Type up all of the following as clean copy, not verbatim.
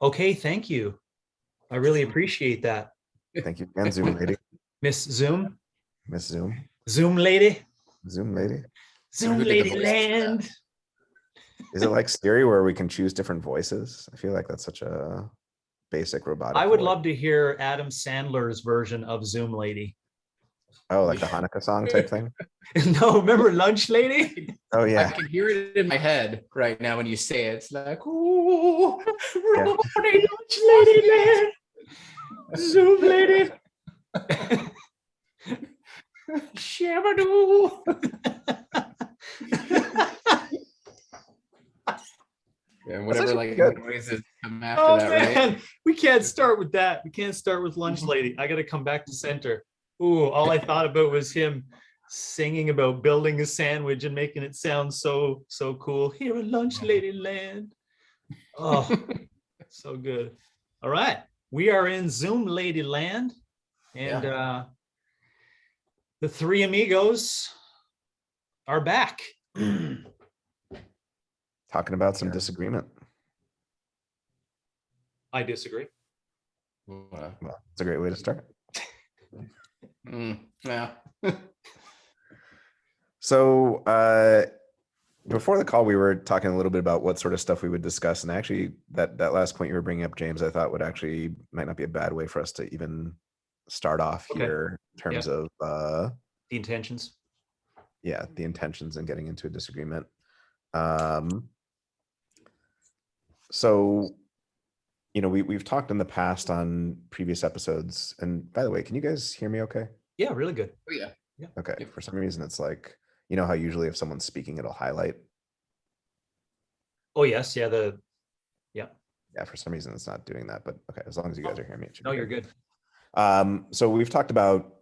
Okay, thank you. I really appreciate that. Thank you again, Zoom lady. Miss Zoom, Miss Zoom. Zoom lady, Zoom lady. Zoom Who did the lady voice for that? land. Is it like Siri where we can choose different voices? I feel like that's such a basic robotic I would voice. love to hear Adam Sandler's version of Zoom lady. Oh, like the Hanukkah song type thing? No, remember Lunch Lady? Oh, I yeah. can hear it in my head right now when you say it. It's like, ooh, Yeah. Lunch Lady land. Zoom lady. Shabadoo. and whatever actually like good. noises come after Oh that, right? man, we can't start with that. We can't start with Lunch Lady. I got to come back to center. Ooh, all I thought about was him singing about building a sandwich and making it sound so cool. Here in Lunch Lady land. Oh, so good. All right, we are in Zoom Lady land, and the three amigos are back. Talking about some disagreement. I disagree. Well, it's a great way to start. Yeah. So before the call, we were talking a little bit about what sort of stuff we would discuss. And actually, that last point you were bringing up, James, I thought might not be a bad way for us to even start off here in terms of the intentions. Yeah, the intentions and getting into a disagreement. So, we've talked in the past on previous episodes. And by the way, can you guys hear me okay? Yeah, really good. Oh, yeah. Okay. Yep. For some reason, it's like, you know how usually if someone's speaking, it'll highlight. Oh, yes. Yeah. Yeah, for some reason, it's not doing that. But okay, as long as you guys are hearing me. No, you're good. So we've talked about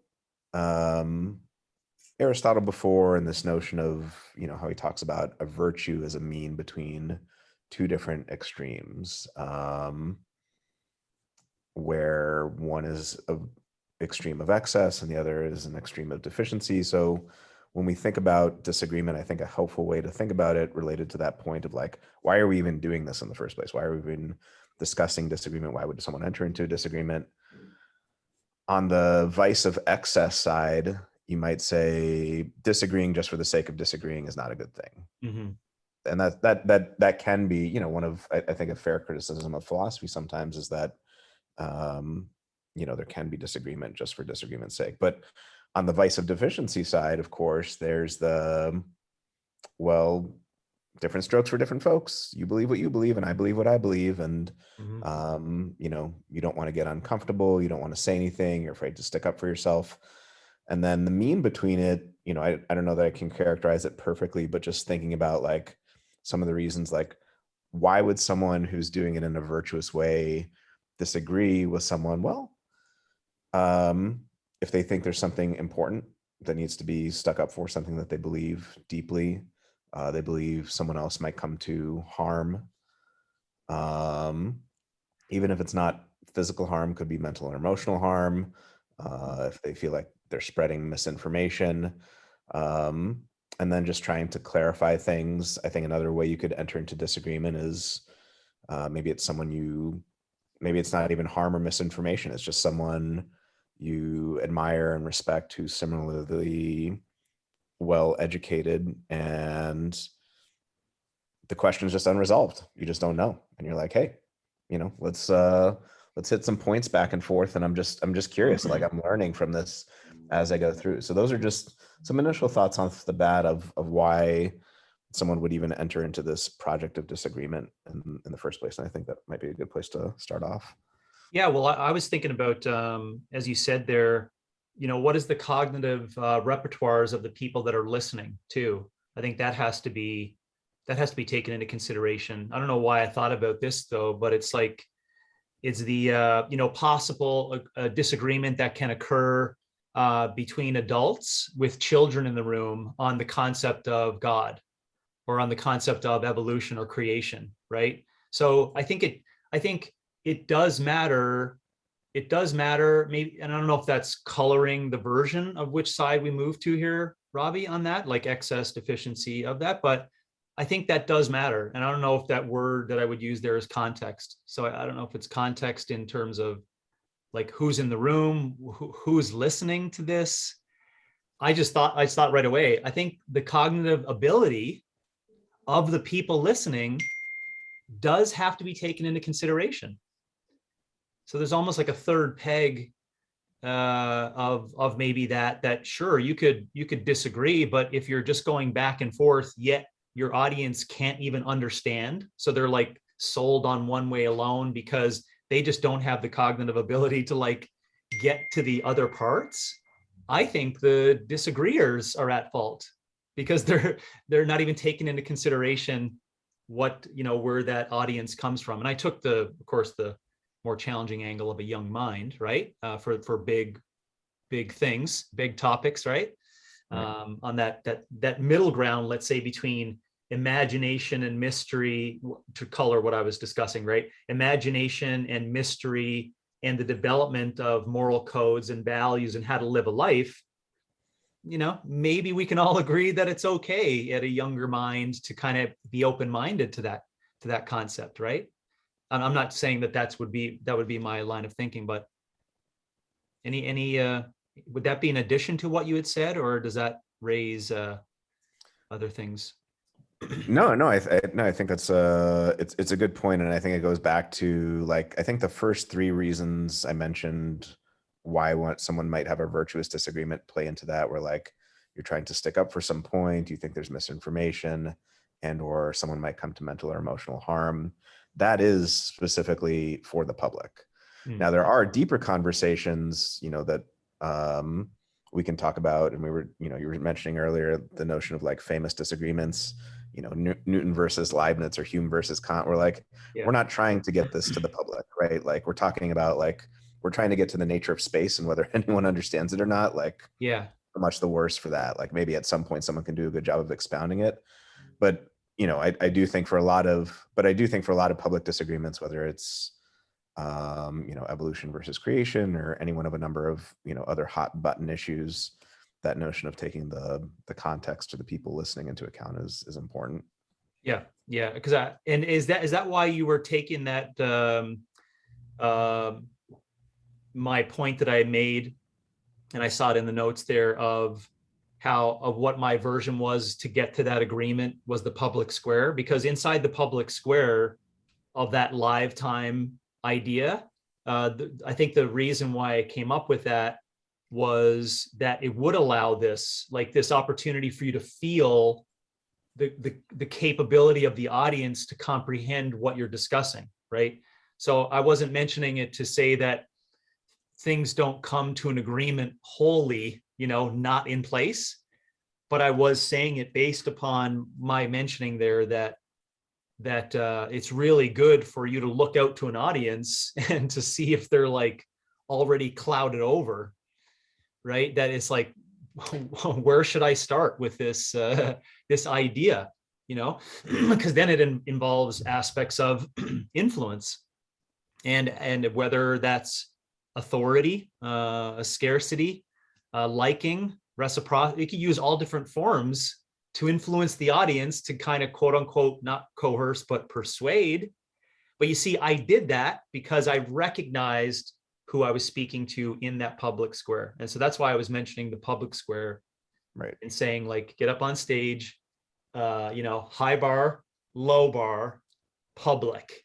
Aristotle before, and this notion of, how he talks about a virtue as a mean between two different extremes, where one is an extreme of excess and the other is an extreme of deficiency. So when we think about disagreement, I think a helpful way to think about it related to that point of like, why are we even doing this in the first place? Why are we even discussing disagreement? Why would someone enter into a disagreement? On the vice of excess side, you might say disagreeing just for the sake of disagreeing is not a good thing. Mm-hmm. And that can be, one of, I think, a fair criticism of philosophy sometimes is that, there can be disagreement just for disagreement's sake. But on the vice of deficiency side, of course, there's different strokes for different folks. You believe what you believe, and I believe what I believe. And, you don't want to get uncomfortable. You don't want to say anything. You're afraid to stick up for yourself. And then the mean between it, I don't know that I can characterize it perfectly, but just thinking about like some of the reasons, like why would someone who's doing it in a virtuous way disagree with someone? Well, if they think there's something important that needs to be stuck up for, something that they believe deeply, they believe someone else might come to harm, even if it's not physical harm, could be mental and emotional harm, if they feel like they're spreading misinformation, and then just trying to clarify things. I think another way you could enter into disagreement is maybe it's maybe it's not even harm or misinformation. It's just someone you admire and respect who's similarly well educated, and the question is just unresolved. You just don't know, and you're like, hey, let's hit some points back and forth, and I'm just curious. Like, I'm learning from this as I go through. So those are just some initial thoughts off the bat of why someone would even enter into this project of disagreement in the first place. And I think that might be a good place to start off. Yeah, well, I was thinking about, as you said there, what is the cognitive repertoires of the people that are listening too? I think that has to be taken into consideration. I don't know why I thought about this though, but it's like, it's the possible disagreement that can occur between adults with children in the room on the concept of God or on the concept of evolution or creation, right? So I think it does matter. It does matter, maybe, and I don't know if that's coloring the version of which side we move to here, Robbie, on that, like excess deficiency of that. But I think that does matter. And I don't know if that word that I would use there is context. So I don't know if it's context in terms of like who's in the room, who's listening to this. I just thought right away, I think the cognitive ability of the people listening does have to be taken into consideration. So there's almost like a third peg of maybe that sure you could disagree, but if you're just going back and forth, yet your audience can't even understand, so they're like sold on one way alone because they just don't have the cognitive ability to like get to the other parts. I think the disagreeers are at fault because they're not even taking into consideration what, where that audience comes from. And I took of course the more challenging angle of a young mind, right? For big things, big topics, right? On that middle ground, let's say between imagination and mystery, to color what I was discussing, right? Imagination and mystery and the development of moral codes and values and how to live a life. Maybe we can all agree that it's okay at a younger mind to kind of be open-minded to that concept, right? I'm not saying that would be my line of thinking, but any would that be in addition to what you had said, or does that raise other things? No, I think that's it's a good point, and I think it goes back to like I think the first three reasons I mentioned why someone might have a virtuous disagreement play into that, where like you're trying to stick up for some point, you think there's misinformation, and or someone might come to mental or emotional harm. That is specifically for the public. Now there are deeper conversations, that we can talk about, and we were, you were mentioning earlier the notion of like famous disagreements, Newton versus Leibniz or Hume versus Kant. We're like, we're not trying to get this to the public, right? Like we're talking about like, we're trying to get to the nature of space and whether anyone understands it or not. Like, much the worse for that. Like maybe at some point someone can do a good job of expounding it. But, I do think for a lot of public disagreements, whether it's, evolution versus creation or any one of a number of, other hot button issues, that notion of taking the context or the people listening into account is important. Yeah. Because and is that why you were taking that my point that I made, and I saw it in the notes there of what my version was to get to that agreement was the public square, because inside the public square of that live time idea, I think the reason why I came up with that was that it would allow this opportunity for you to feel the capability of the audience to comprehend what you're discussing, right? So I wasn't mentioning it to say that things don't come to an agreement wholly, not in place, but I was saying it based upon my mentioning there that it's really good for you to look out to an audience and to see if they're like already clouded over, right? That it's like, where should I start with this this idea, because then it involves aspects of influence and whether that's authority, a scarcity, liking, reciprocity. You can use all different forms to influence the audience to kind of quote unquote, not coerce, but persuade. But you see, I did that because I recognized who I was speaking to in that public square. And so that's why I was mentioning the public square, right? And saying like, get up on stage, high bar, low bar, public.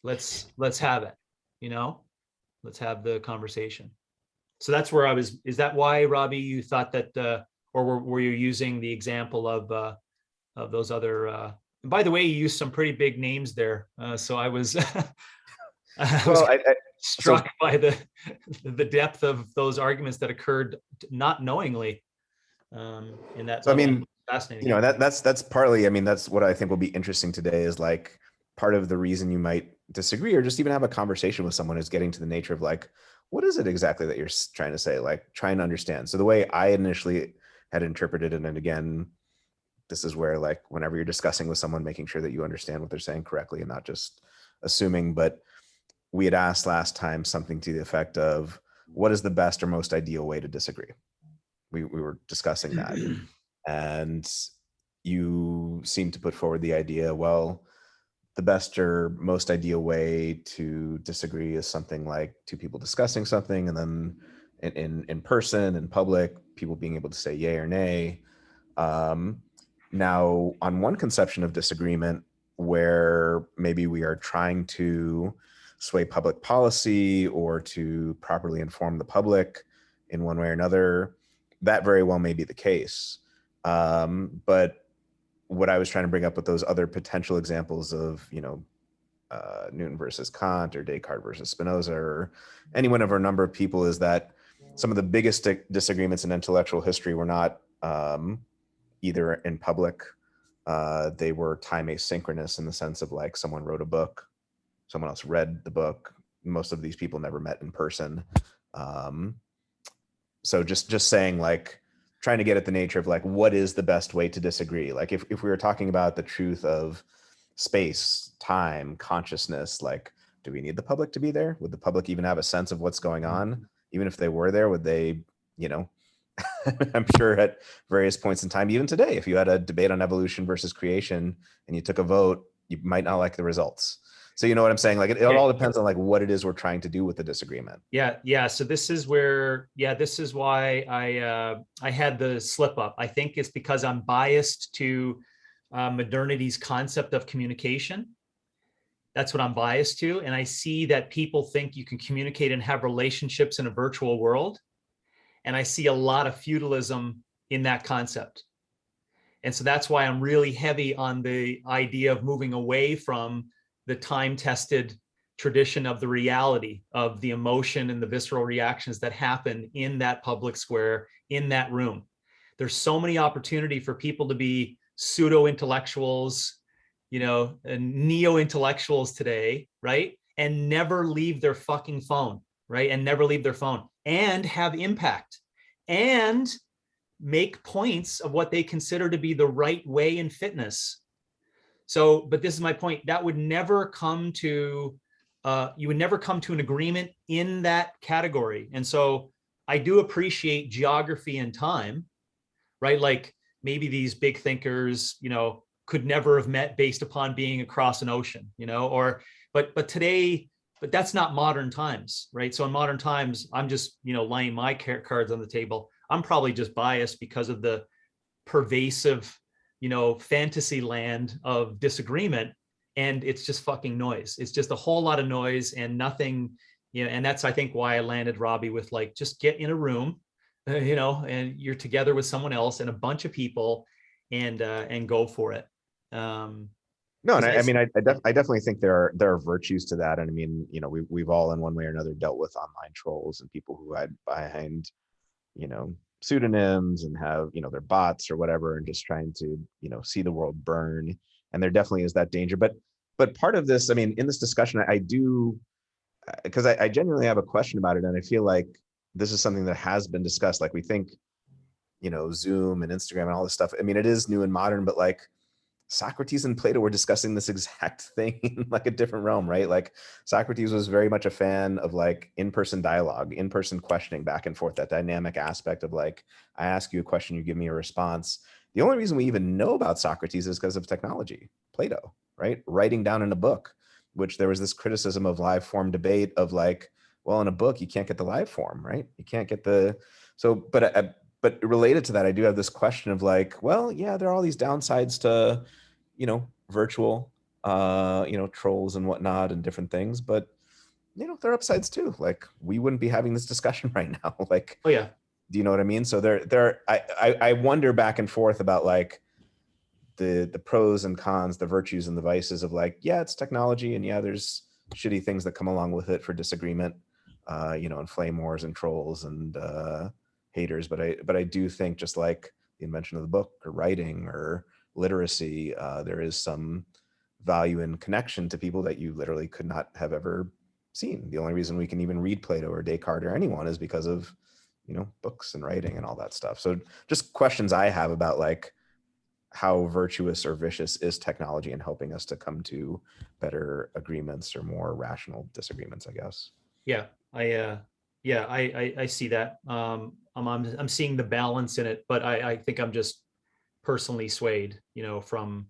Let's have it, let's have the conversation. So that's where I was. Is that why, Robbie, you thought that, or were you using the example of those other? And by the way, you used some pretty big names there, so I was, I struck by the depth of those arguments that occurred not knowingly. In that, so I mean, fascinating. That's partly. I mean, that's what I think will be interesting today. Is like part of the reason you might disagree or just even have a conversation with someone is getting to the nature of like, what is it exactly that you're trying to say? Like trying to understand. So the way I initially had interpreted it, and again, this is where like whenever you're discussing with someone, making sure that you understand what they're saying correctly and not just assuming. But we had asked last time something to the effect of, what is the best or most ideal way to disagree? We were discussing that. And you seem to put forward the idea, well, the best or most ideal way to disagree is something like two people discussing something, and then in person, in public, people being able to say yay or nay. Now, on one conception of disagreement, where maybe we are trying to sway public policy or to properly inform the public in one way or another, that very well may be the case. But what I was trying to bring up with those other potential examples of, Newton versus Kant or Descartes versus Spinoza or any one of a number of people is that some of the biggest disagreements in intellectual history were not either in public. They were time asynchronous in the sense of like someone wrote a book, someone else read the book. Most of these people never met in person. So just saying, like, trying to get at the nature of like, what is the best way to disagree? Like if we were talking about the truth of space, time, consciousness, like, do we need the public to be there? Would the public even have a sense of what's going on? Even if they were there, would they, I'm sure at various points in time, even today, if you had a debate on evolution versus creation and you took a vote, you might not like the results. So you know what I'm saying? Like it all depends on like what it is we're trying to do with the disagreement. Yeah. So this is where, this is why I had the slip up. I think it's because I'm biased to modernity's concept of communication. That's what I'm biased to. And I see that people think you can communicate and have relationships in a virtual world. And I see a lot of feudalism in that concept. And so that's why I'm really heavy on the idea of moving away from the time-tested tradition of the reality of the emotion and the visceral reactions that happen in that public square, in that room. There's so many opportunity for people to be pseudo-intellectuals, neo-intellectuals today, right? And never leave their fucking phone, right? And never leave their phone and have impact and make points of what they consider to be the right way in fitness. So, but this is my point, that would never come to, you would never come to an agreement in that category. And so I do appreciate geography and time, right? Like maybe these big thinkers, could never have met based upon being across an ocean, but today, but that's not modern times, right? So in modern times, I'm just, laying my cards on the table. I'm probably just biased because of the pervasive, fantasy land of disagreement. And it's just fucking noise. It's just a whole lot of noise and nothing, and that's, I think, why I landed Robby with like, just get in a room, and you're together with someone else and a bunch of people and go for it. No, and I definitely think there are virtues to that. And I mean, we've all in one way or another dealt with online trolls and people who hide behind, pseudonyms and have, their bots or whatever, and just trying to, see the world burn. And there definitely is that danger. But part of this, I mean, in this discussion, I do, because I genuinely have a question about it. And I feel like this is something that has been discussed. Like we think, Zoom and Instagram and all this stuff. I mean, it is new and modern, but like Socrates and Plato were discussing this exact thing in like a different realm, right? Like Socrates was very much a fan of like in-person dialogue, in-person questioning back and forth, that dynamic aspect of like, I ask you a question, you give me a response. The only reason we even know about Socrates is because of technology, Plato, right? Writing down in a book, which there was this criticism of live form debate of like, well, in a book, you can't get the live form, right? You can't get but related to that, I do have this question of like, well, yeah, there are all these downsides to, virtual, trolls and whatnot and different things, but there are upsides too. Like we wouldn't be having this discussion right now. Like, Oh yeah. Do you know what I mean? So I wonder back and forth about like the pros and cons, the virtues and the vices of like, yeah, it's technology, and yeah, there's shitty things that come along with it for disagreement, and flame wars and trolls and haters. But I do think, just like the invention of the book or writing or literacy, there is some value in connection to people that you literally could not have ever seen. The only reason we can even read Plato or Descartes or anyone is because of books and writing and all that stuff. So just questions I have about like how virtuous or vicious is technology in helping us to come to better agreements or more rational disagreements, I guess. Yeah, I see that. I'm seeing the balance in it, but I think I'm just personally swayed, from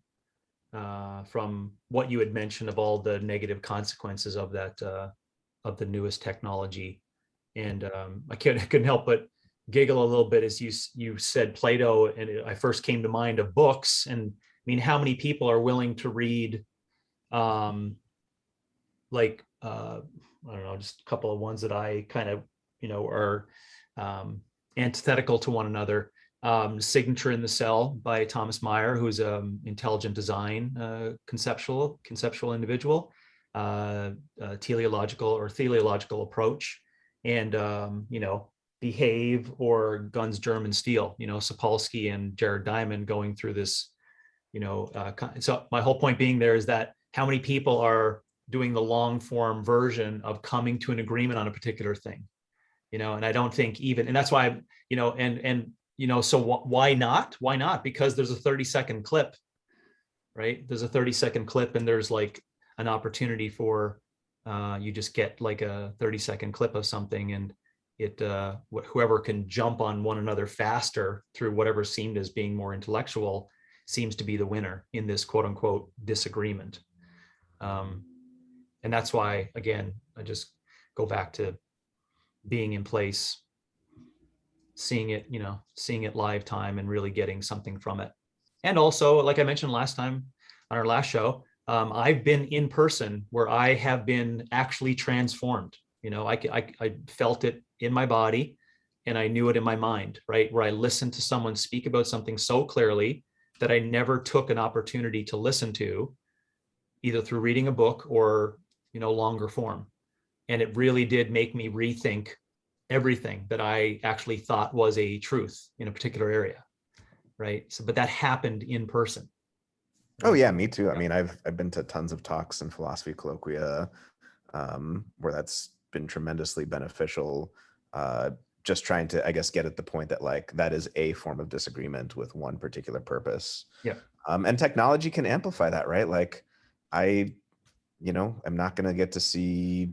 what you had mentioned of all the negative consequences of that, of the newest technology. And I couldn't help but giggle a little bit as you said Plato, and I first came to mind of books. And I mean, how many people are willing to read, I don't know, just a couple of ones that I kind of, are antithetical to one another. Signature in the Cell by Thomas Meyer, who's an intelligent design conceptual individual, teleological approach, and Behave or Guns, Germ, and Steel. Sapolsky and Jared Diamond going through this. So my whole point being there is that how many people are doing the long form version of coming to an agreement on a particular thing, and I don't think even, and that's why, so why not? Why not? Because there's a 30-second clip, right? There's a 30-second clip, and there's like an opportunity for, you just get like a 30-second clip of something, and it, whoever can jump on one another faster through whatever seemed as being more intellectual seems to be the winner in this quote unquote disagreement. And that's why, again, I just go back to being in place, seeing it live time and really getting something from it. And also, like I mentioned last time on our last show, I've been in person where I have been actually transformed. I felt it in my body and I knew it in my mind, right? Where I listened to someone speak about something so clearly that I never took an opportunity to listen to, either through reading a book or, longer form. And it really did make me rethink everything that I actually thought was a truth in a particular area, right? So, but that happened in person. Oh yeah, me too. I mean, I've been to tons of talks and philosophy colloquia where that's been tremendously beneficial. Just trying to, I guess, get at the point that like that is a form of disagreement with one particular purpose. Yeah. And technology can amplify that, right? Like I'm not going to get to see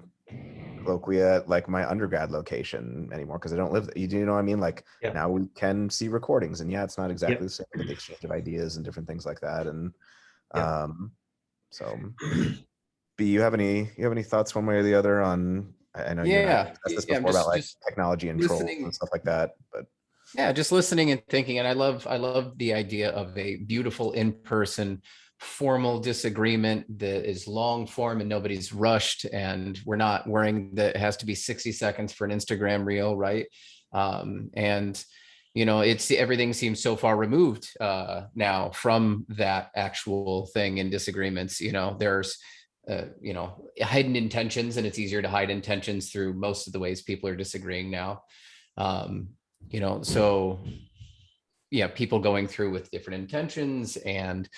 colloquia at like my undergrad location anymore because I don't live. You know what I mean? Like now we can see recordings, and yeah, it's not exactly the same, but the exchange of ideas and different things like that. And so, B, you have any thoughts one way or the other on? I know you and I discussed this before about like technology and trolls and stuff like that, but just listening and thinking. And I love the idea of a beautiful in-person formal disagreement that is long form and nobody's rushed, and we're not worrying that it has to be 60 seconds for an Instagram reel, right? And it's everything seems so far removed now from that actual thing in disagreements. There's hidden intentions, and it's easier to hide intentions through most of the ways people are disagreeing now. So yeah, people going through with different intentions and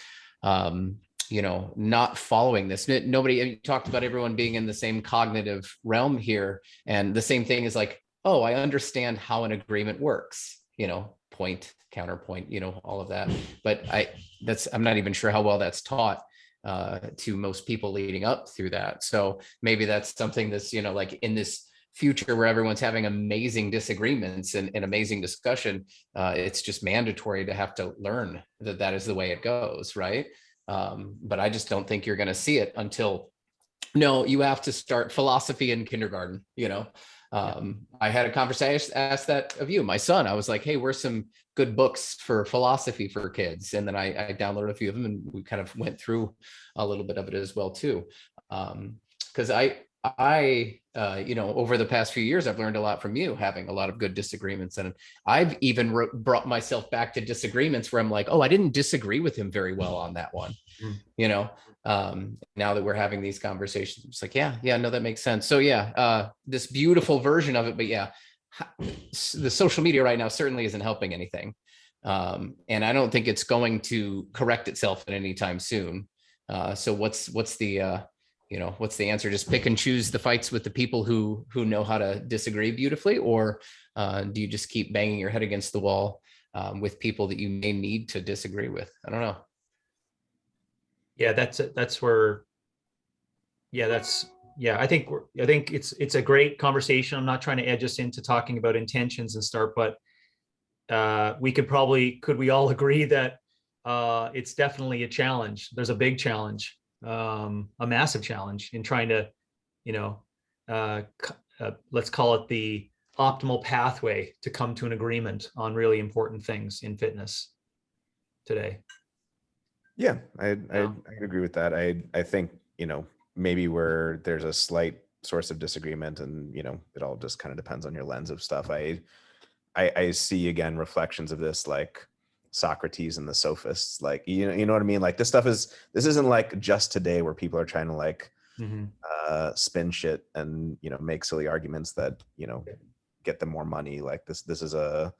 not following this. Nobody talked about everyone being in the same cognitive realm here. And the same thing is like, oh, I understand how an agreement works, point, counterpoint, all of that. But I'm not even sure how well that's taught to most people leading up through that. So maybe that's something that's, like in this future where everyone's having amazing disagreements and amazing discussion, it's just mandatory to have to learn that is the way it goes, right? But I just don't think you're going to see it until, you have to start philosophy in kindergarten. I had a conversation, I asked that of you, my son. I was like, hey, where's some good books for philosophy for kids? And then I downloaded a few of them, and we kind of went through a little bit of it as well too. Because I over the past few years, I've learned a lot from you, having a lot of good disagreements. And I've even brought myself back to disagreements where I'm like, oh, I didn't disagree with him very well on that one. Now that we're having these conversations, it's like, yeah, no, that makes sense. So yeah, this beautiful version of it, but yeah, the social media right now certainly isn't helping anything. And I don't think it's going to correct itself at any time soon. So what's the what's the answer? Just pick and choose the fights with the people who know how to disagree beautifully, or do you just keep banging your head against the wall with people that you may need to disagree with? I don't know. Yeah, that's where. Yeah, I think it's a great conversation. I'm not trying to edge us into talking about intentions and start, but could we all agree that it's definitely a challenge. There's a big challenge, a massive challenge in trying to, let's call it the optimal pathway to come to an agreement on really important things in fitness today. Yeah, I agree with that. I think, maybe where there's a slight source of disagreement, and it all just kind of depends on your lens of stuff. I see again reflections of this, like Socrates and the sophists, like you know what I mean? Like this isn't like just today where people are trying to like spin shit and make silly arguments that get them more money. Like this is a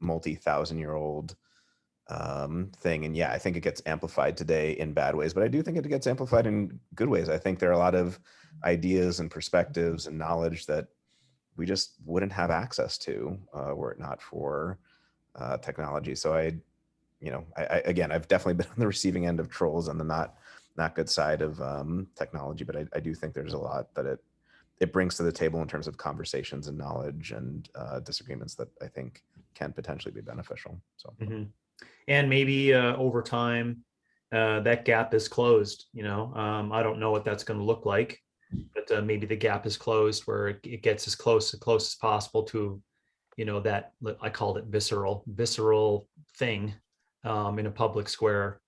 multi-thousand-year-old thing. And yeah, I think it gets amplified today in bad ways, but I do think it gets amplified in good ways. I think there are a lot of ideas and perspectives and knowledge that we just wouldn't have access to were it not for technology. So again, I've definitely been on the receiving end of trolls on the not good side of technology, but I do think there's a lot that it brings to the table in terms of conversations and knowledge and disagreements that I think can potentially be beneficial. So. And maybe over time, that gap is closed. I don't know what that's going to look like, but maybe the gap is closed where it gets as close as possible to, that I called it visceral thing in a public square.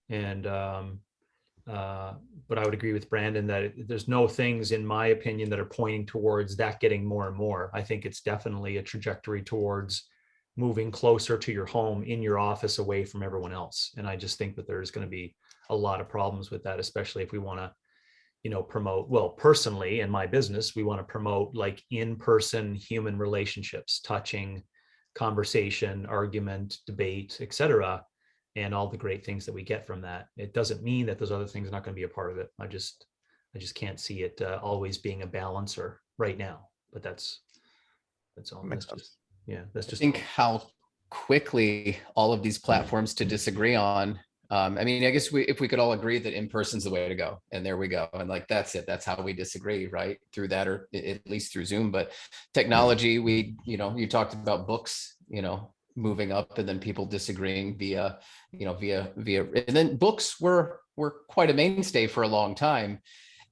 And but I would agree with Brandon that there's no things, in my opinion, that are pointing towards that getting more and more. I think it's definitely a trajectory towards moving closer to your home, in your office, away from everyone else. And I just think that there's going to be a lot of problems with that, especially if we want to, promote, well, personally in my business, we want to promote like in-person human relationships, touching, conversation, argument, debate, etc., and all the great things that we get from that. It doesn't mean that those other things are not going to be a part of it. I just can't see it always being a balancer right now. But that's all. Makes sense. That's just. I think how quickly all of these platforms to disagree on. I guess if we could all agree that in person's the way to go, and there we go, and like that's it. That's how we disagree, right? Through that, or at least through Zoom. But technology, you talked about books, moving up, and then people disagreeing via, and then books were quite a mainstay for a long time.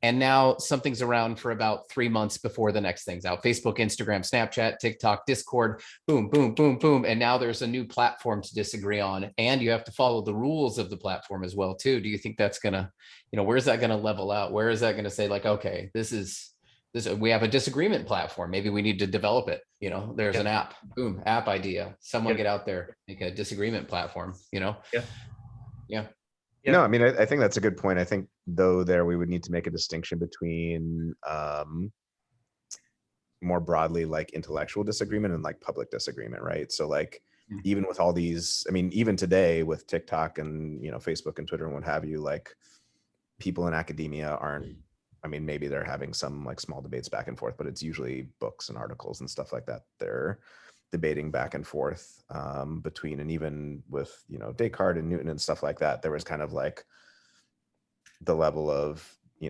And now something's around for about 3 months before the next thing's out. Facebook, Instagram, Snapchat, TikTok, Discord, boom, boom, boom, boom. And now there's a new platform to disagree on. And you have to follow the rules of the platform as well, too. Do you think that's going to, where's that going to level out? Where is that going to say like, okay, this, we have a disagreement platform. Maybe we need to develop it. There's an app, boom, app idea. Someone get out there, make a disagreement platform, Yeah. No, I think that's a good point. I think though we would need to make a distinction between more broadly like intellectual disagreement and like public disagreement, right? So like even with all these, even today with TikTok and Facebook and Twitter and what have you, like people in academia aren't, maybe they're having some like small debates back and forth, but it's usually books and articles and stuff like that they're debating back and forth between. And even with Descartes and Newton and stuff like that, there was kind of like the level of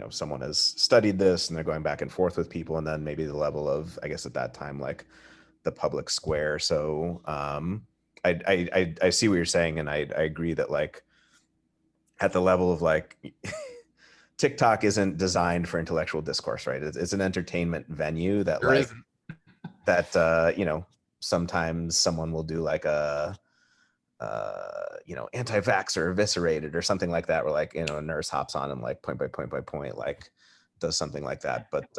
someone has studied this and they're going back and forth with people, and then maybe the level of, I guess at that time, like the public square. So I see what you're saying, and I agree that like at the level of like TikTok isn't designed for intellectual discourse, right? It's an entertainment venue that There like isn't. that sometimes someone will do like a anti-vaxxer eviscerated or something like that, where like a nurse hops on and like point by point like does something like that. But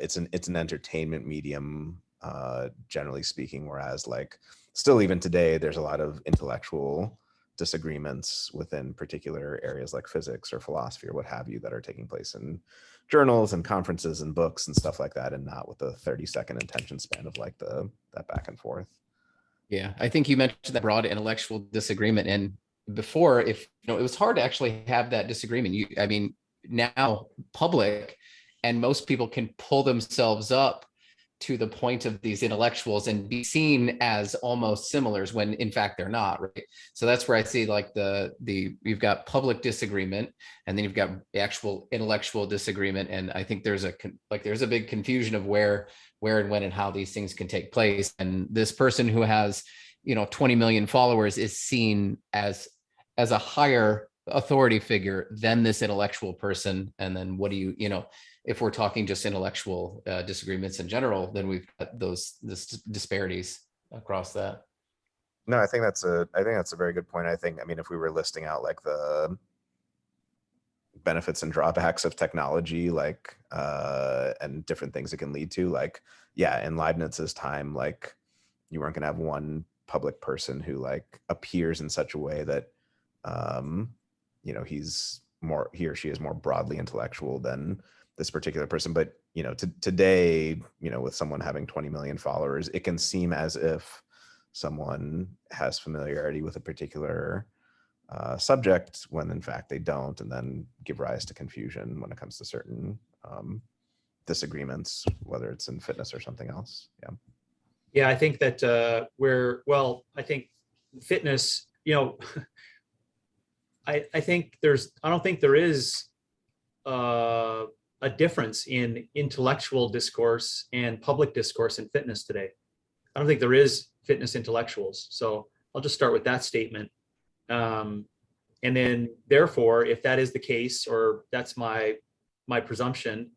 it's an entertainment medium generally speaking, whereas like still even today there's a lot of intellectual disagreements within particular areas like physics or philosophy or what have you that are taking place in journals and conferences and books and stuff like that, and not with the 30-second attention span of like that back and forth. Yeah, I think you mentioned that broad intellectual disagreement, and before, if it was hard to actually have that disagreement. Now public, and most people can pull themselves up to the point of these intellectuals and be seen as almost similars when in fact they're not, right? So that's where I see like you've got public disagreement, and then you've got the actual intellectual disagreement. And I think there's a big confusion of where and when and how these things can take place. And this person who has 20 million followers is seen as as a higher authority figure than this intellectual person. And then what do you know, if we're talking just intellectual disagreements in general, then we've got those disparities across that. No, I think that's a very good point. I mean, if we were listing out like the benefits and drawbacks of technology, like and different things it can lead to, like, yeah, in Leibniz's time, like you weren't going to have one public person who like appears in such a way that you know, he or she is more broadly intellectual than this particular person. But you know, today, you know, with someone having 20 million followers, it can seem as if someone has familiarity with a particular subject when in fact they don't, and then give rise to confusion when it comes to certain disagreements, whether it's in fitness or something else. Yeah, I think that I think fitness, you know, I don't think there is a difference in intellectual discourse and public discourse in fitness today. I don't think there is fitness intellectuals. So I'll just start with that statement. And then therefore, if that is the case, or that's my presumption,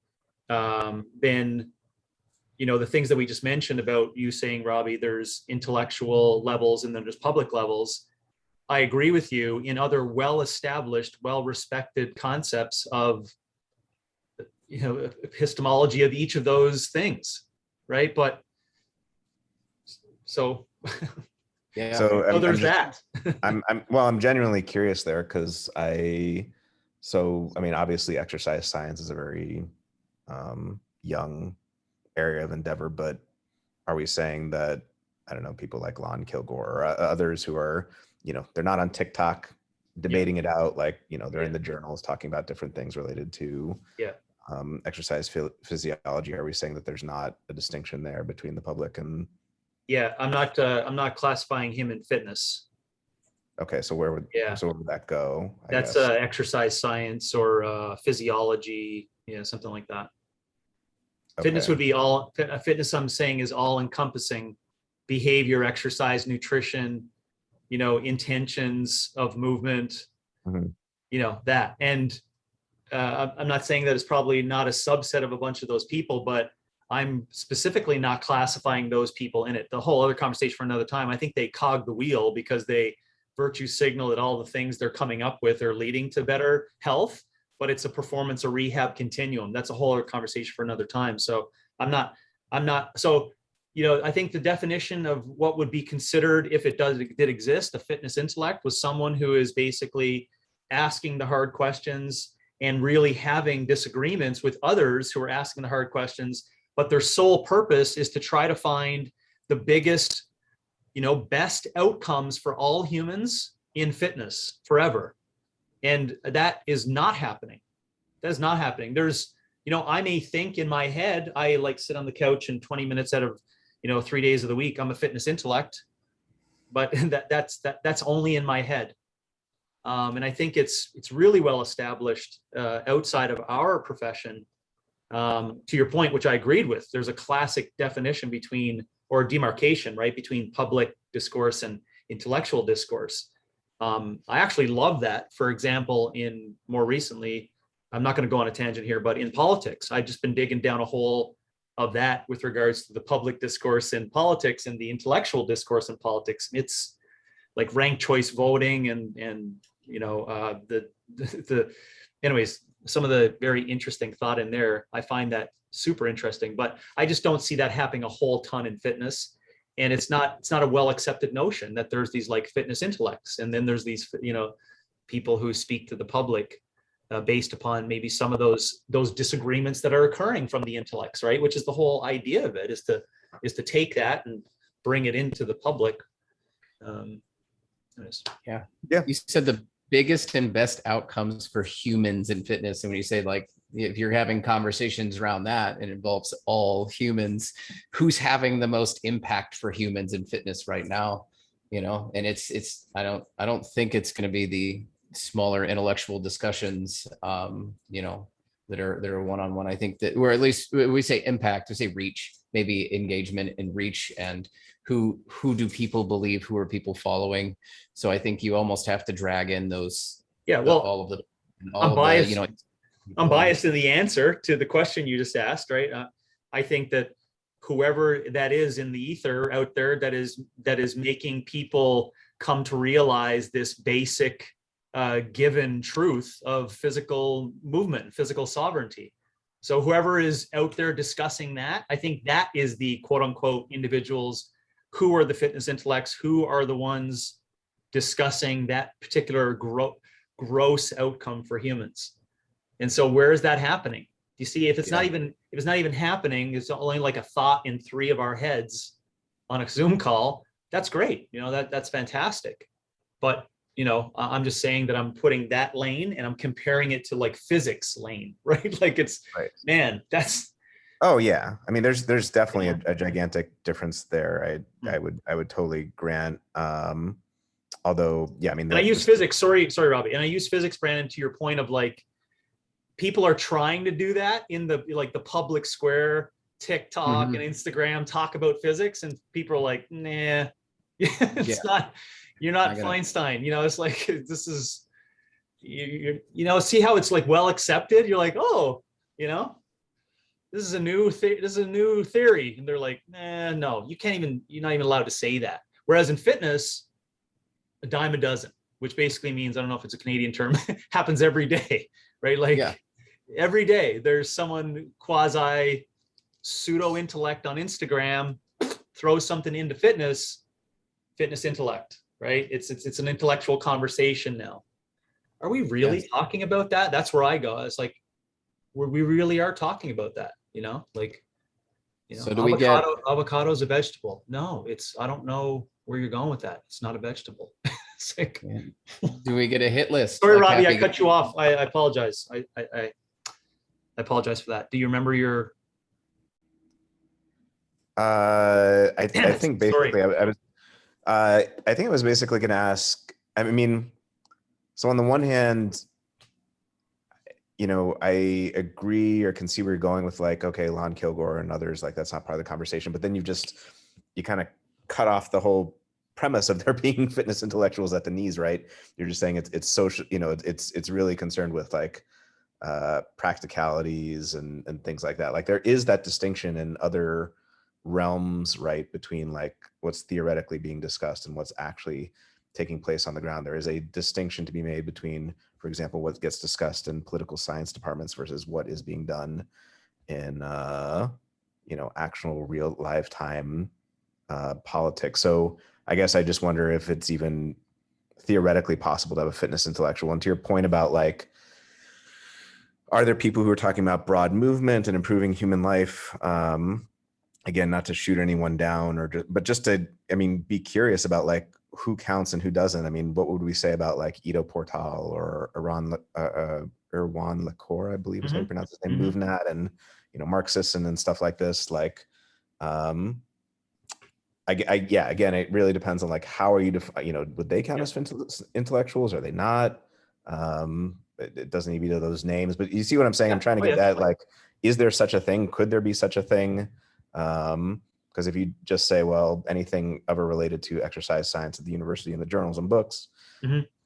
then, you know, the things that we just mentioned about you saying, Robbie, there's intellectual levels and then there's public levels. I agree with you in other well-established, well-respected concepts of, you know, epistemology of each of those things, right? But so yeah. So there's that. I'm genuinely curious there, because I mean, obviously exercise science is a very young area of endeavor, but are we saying that, I don't know, people like Lon Kilgore or others who are, you know, they're not on TikTok debating it out, like, you know, they're in the journals talking about different things related to exercise physiology. Are we saying that there's not a distinction there between the public and? Yeah, I'm not classifying him in fitness. Okay, so where would that go? That's exercise science or physiology, something like that. Okay. Fitness would be all fitness. I'm saying is all encompassing behavior, exercise, nutrition, intentions of movement, that. And I'm not saying that it's probably not a subset of a bunch of those people, but I'm specifically not classifying those people in it. The whole other conversation for another time. I think they cog the wheel because they virtue signal that all the things they're coming up with are leading to better health, but it's a performance or rehab continuum. That's a whole other conversation for another time. So I'm not, so, I think the definition of what would be considered, if it did exist, a fitness intellect, was someone who is basically asking the hard questions and really having disagreements with others who are asking the hard questions, but their sole purpose is to try to find the biggest, best outcomes for all humans in fitness forever. And that is not happening. That is not happening. There's, I may think in my head, I like sit on the couch and 20 minutes out of, 3 days of the week, I'm a fitness intellect, but that's only in my head. And I think it's really well established outside of our profession. To your point, which I agreed with, there's a classic definition or demarcation, right, between public discourse and intellectual discourse. I actually love that. For example, more recently, I'm not going to go on a tangent here, but in politics, I've just been digging down a hole of that with regards to the public discourse in politics and the intellectual discourse in politics. It's like ranked choice voting and anyways, some of the very interesting thought in there. I find that super interesting, but I just don't see that happening a whole ton in fitness. And it's not a well accepted notion that there's these like fitness intellects, and then there's these people who speak to the public based upon maybe some of those disagreements that are occurring from the intellects, right? Which is the whole idea of it, is to take that and bring it into the public. Yeah. You said the biggest and best outcomes for humans in fitness, and when you say like, if you're having conversations around that, it involves all humans, who's having the most impact for humans in fitness right now, and it's I don't think it's going to be the smaller intellectual discussions, that are one-on-one. I think that, or at least we say impact, we say reach, maybe engagement and reach, and who do people believe, who are people following. So I think you almost have to drag in those, Yeah, well, all of the, I'm biased. you know, I'm biased in the answer to the question you just asked, right? I think that whoever that is in the ether out there that is making people come to realize this basic given truth of physical movement, physical sovereignty. So whoever is out there discussing that, I think that is the quote unquote individuals who are the fitness intellects, who are the ones discussing that particular gross outcome for humans. And so where is that happening? You see, if it's not even happening, it's only like a thought in 3 of our heads on a Zoom call, that's great. You know, that's fantastic. But, you know, I'm just saying that I'm putting that lane and I'm comparing it to like physics lane, right? Like it's, Right. man, that's. Oh yeah. I mean, there's definitely a gigantic difference there. I would totally grant. Although, yeah, I mean, and I use physics, sorry, Robbie. And I use physics, Brandon, to your point of like, people are trying to do that in the public square, TikTok and Instagram, talk about physics, and people are like, nah, it's not, you're not Feinstein. You know, it's like, this is, you know, see how it's like well accepted. You're like, oh, you know, this is a new theory. And they're like, nah, no, you can't even, you're not even allowed to say that. Whereas in fitness, a dime a dozen, which basically means, I don't know if it's a Canadian term, happens every day, right? Like every day there's someone quasi pseudo intellect on Instagram, throws something into fitness intellect, right? It's an intellectual conversation now. Are we really talking about that? That's where I go. It's like, we really are talking about that, you know, like, you know, so do avocado is a vegetable? No, I don't know where you're going with that. It's not a vegetable. It's like, do we get a hit list? Sorry, like Robbie, I cut you off. I apologize. I apologize for that. Do you remember your? I think basically I think I was basically going to ask. I mean, so on the one hand, you know, I agree or can see where you're going with like, okay, Lon Kilgore and others, like that's not part of the conversation. But then you kind of cut off the whole premise of there being fitness intellectuals at the knees, right? You're just saying it's social, you know, it's really concerned with like practicalities and things like that. Like there is that distinction in other realms, right, between like what's theoretically being discussed and what's actually taking place on the ground. There is a distinction to be made between, for example, what gets discussed in political science departments versus what is being done in you know, actual real lifetime politics. So I guess I just wonder if it's even theoretically possible to have a fitness intellectual. And to your point about like, are there people who are talking about broad movement and improving human life? Again, not to shoot anyone down but just to, I mean, be curious about like who counts and who doesn't. I mean, what would we say about like Ido Portal or Erwan Lacour, I believe is how you pronounce his name, MoveNat, and, you know, Mark Sisson and stuff like this. Like, yeah, again, it really depends on like, how are you, you know, would they count as intellectuals? Are they not? It doesn't need to be those names, but you see what I'm saying? I'm trying to get at like, is there such a thing? Could there be such a thing? Because if you just say, well, anything ever related to exercise science at the university and the journals and books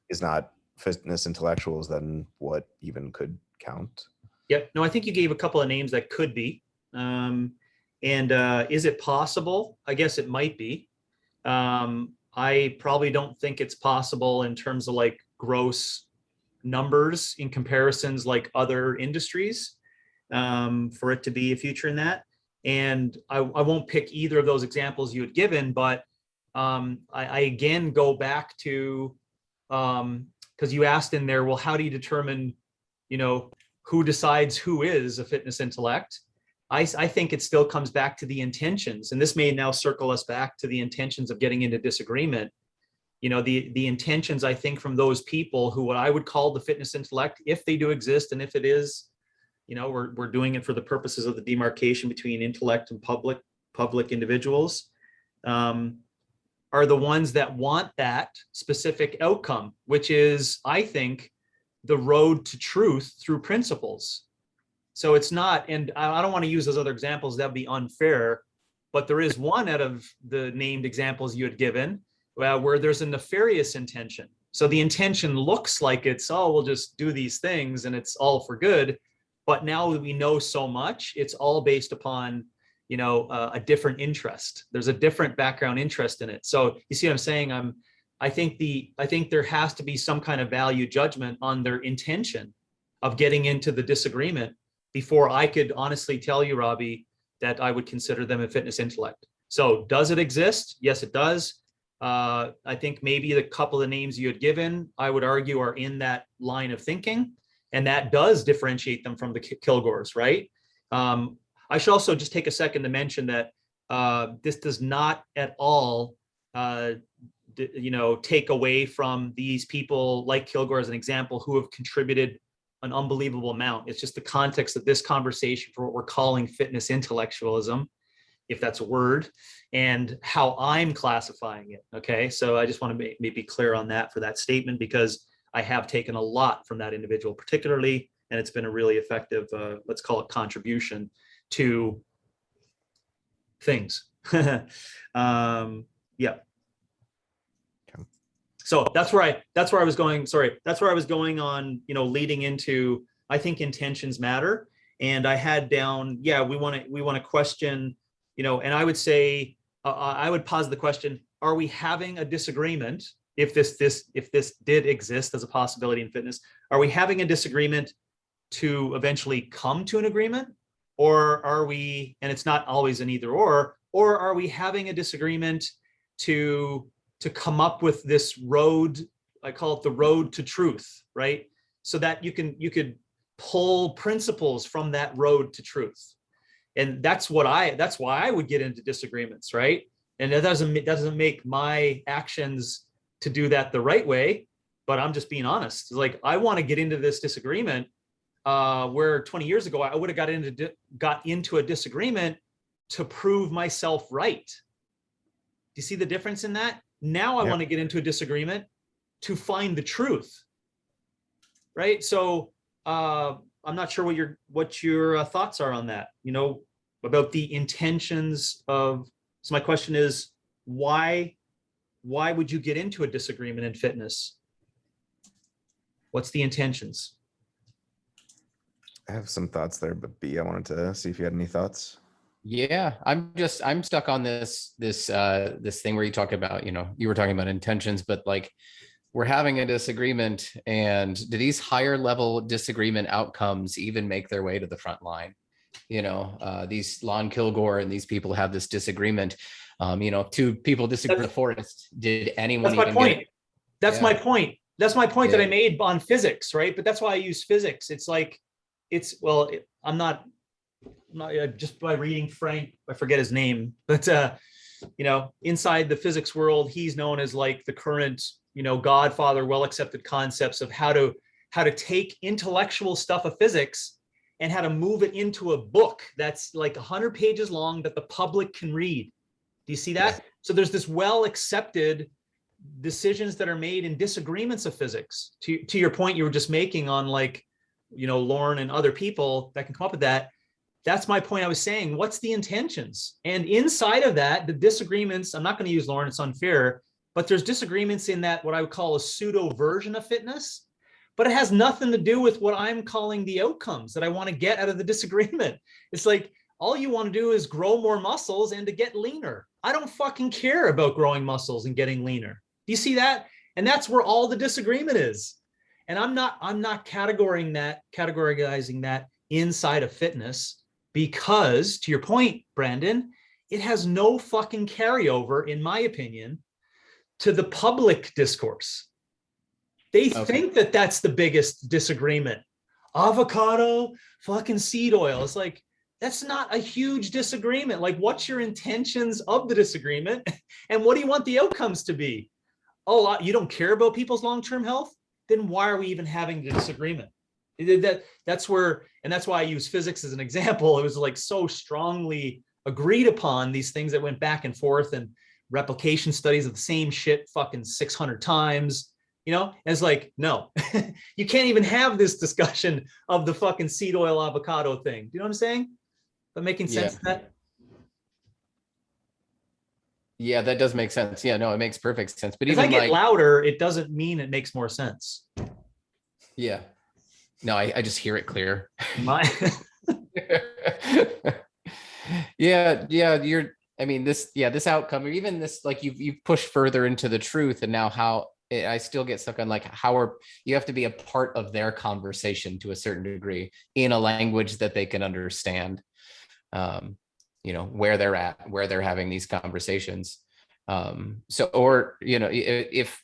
is not fitness intellectuals, then what even could count? Yep. No, I think you gave a couple of names that could be. And is it possible? I guess it might be. I probably don't think it's possible in terms of like gross numbers in comparisons like other industries for it to be a future in that. And I won't pick either of those examples you had given, but I again go back to, because you asked in there, well, how do you determine, you know, who decides who is a fitness intellect? I think it still comes back to the intentions. And this may now circle us back to the intentions of getting into disagreement. You know, the intentions, I think, from those people who what I would call the fitness intellect, if they do exist, and if it is, you know, we're doing it for the purposes of the demarcation between intellect and public individuals, are the ones that want that specific outcome, which is, I think, the road to truth through principles. So it's not, and I don't want to use those other examples, that'd be unfair, but there is one out of the named examples you had given where there's a nefarious intention. So the intention looks like it's, oh, we'll just do these things and it's all for good. But now that we know so much, it's all based upon, a different interest. There's a different background interest in it. So you see what I'm saying? I think there has to be some kind of value judgment on their intention of getting into the disagreement before I could honestly tell you, Robby, that I would consider them a fitness intellect. So does it exist? Yes, it does. I think maybe the couple of names you had given, I would argue, are in that line of thinking, and that does differentiate them from the Kilgores, right? I should also just take a second to mention that this does not at all, take away from these people like Kilgore as an example who have contributed an unbelievable amount. It's just the context of this conversation for what we're calling fitness intellectualism, if that's a word, and how I'm classifying it. Okay, so I just want to be clear on that for that statement, because I have taken a lot from that individual particularly, and it's been a really effective, let's call it, contribution to things. Yeah. So that's where I was going. Sorry, that's where I was going on, leading into, I think intentions matter. And I had down, yeah, we want to question, and I would say, I would pose the question, are we having a disagreement? If this did exist as a possibility in fitness, are we having a disagreement to eventually come to an agreement? Or are we, and it's not always an either or are we having a disagreement to come up with this road? I call it the road to truth, right? So that you could pull principles from that road to truth. And that's why I would get into disagreements, right? And that doesn't make my actions to do that the right way, but I'm just being honest. It's like, I want to get into this disagreement where 20 years ago, I would have got into a disagreement to prove myself right. Do you see the difference in that? Now I want to get into a disagreement to find the truth, right? So I'm not sure what your thoughts are on that, about the intentions of, so my question is, why would you get into a disagreement in fitness? What's the intentions? I have some thoughts there, but B, I wanted to see if you had any thoughts. Yeah, I'm stuck on this thing where you talk about, you were talking about intentions, but like, we're having a disagreement, and do these higher level disagreement outcomes even make their way to the front line? These Lon Kilgore and these people have this disagreement. Two people disagree with the forest. Did anyone? That's my point. That's my point. That's my point that I Yeah. made on physics, right? But that's why I use physics. It's like, I'm not just by reading Frank, I forget his name, but inside the physics world, he's known as like the current, godfather, well-accepted concepts of how to take intellectual stuff of physics and how to move it into a book that's like 100 pages long that the public can read. Do you see that? Yeah. So there's this well-accepted decisions that are made in disagreements of physics. To your point you were just making on like, Lauren and other people that can come up with that. That's my point. I was saying, what's the intentions? And inside of that, the disagreements, I'm not going to use Lauren, it's unfair, but there's disagreements in that, what I would call a pseudo version of fitness, but it has nothing to do with what I'm calling the outcomes that I want to get out of the disagreement. It's like, all you want to do is grow more muscles and to get leaner. I don't fucking care about growing muscles and getting leaner. Do you see that? And that's where all the disagreement is. And I'm not categorizing that inside of fitness, because to your point, Brandon, it has no fucking carryover, in my opinion, to the public discourse. They think that that's the biggest disagreement. Avocado, fucking seed oil. It's like, that's not a huge disagreement. Like, what's your intentions of the disagreement? And what do you want the outcomes to be? Oh, you don't care about people's long-term health? Then why are we even having the disagreement? That's where, and that's why I use physics as an example. It was like so strongly agreed upon, these things that went back and forth, and replication studies of the same shit fucking 600 times. it's like, no, you can't even have this discussion of the fucking seed oil avocado thing. Do you know what I'm saying? But making sense of that? Yeah, that does make sense. Yeah, no, it makes perfect sense. But If I even get like, louder, it doesn't mean it makes more sense. yeah, no, I just hear it clear. My Yeah, I mean, this outcome, or even this, like you've pushed further into the truth, and now I still get stuck on like you have to be a part of their conversation to a certain degree in a language that they can understand. Where they're at, where they're having these conversations. If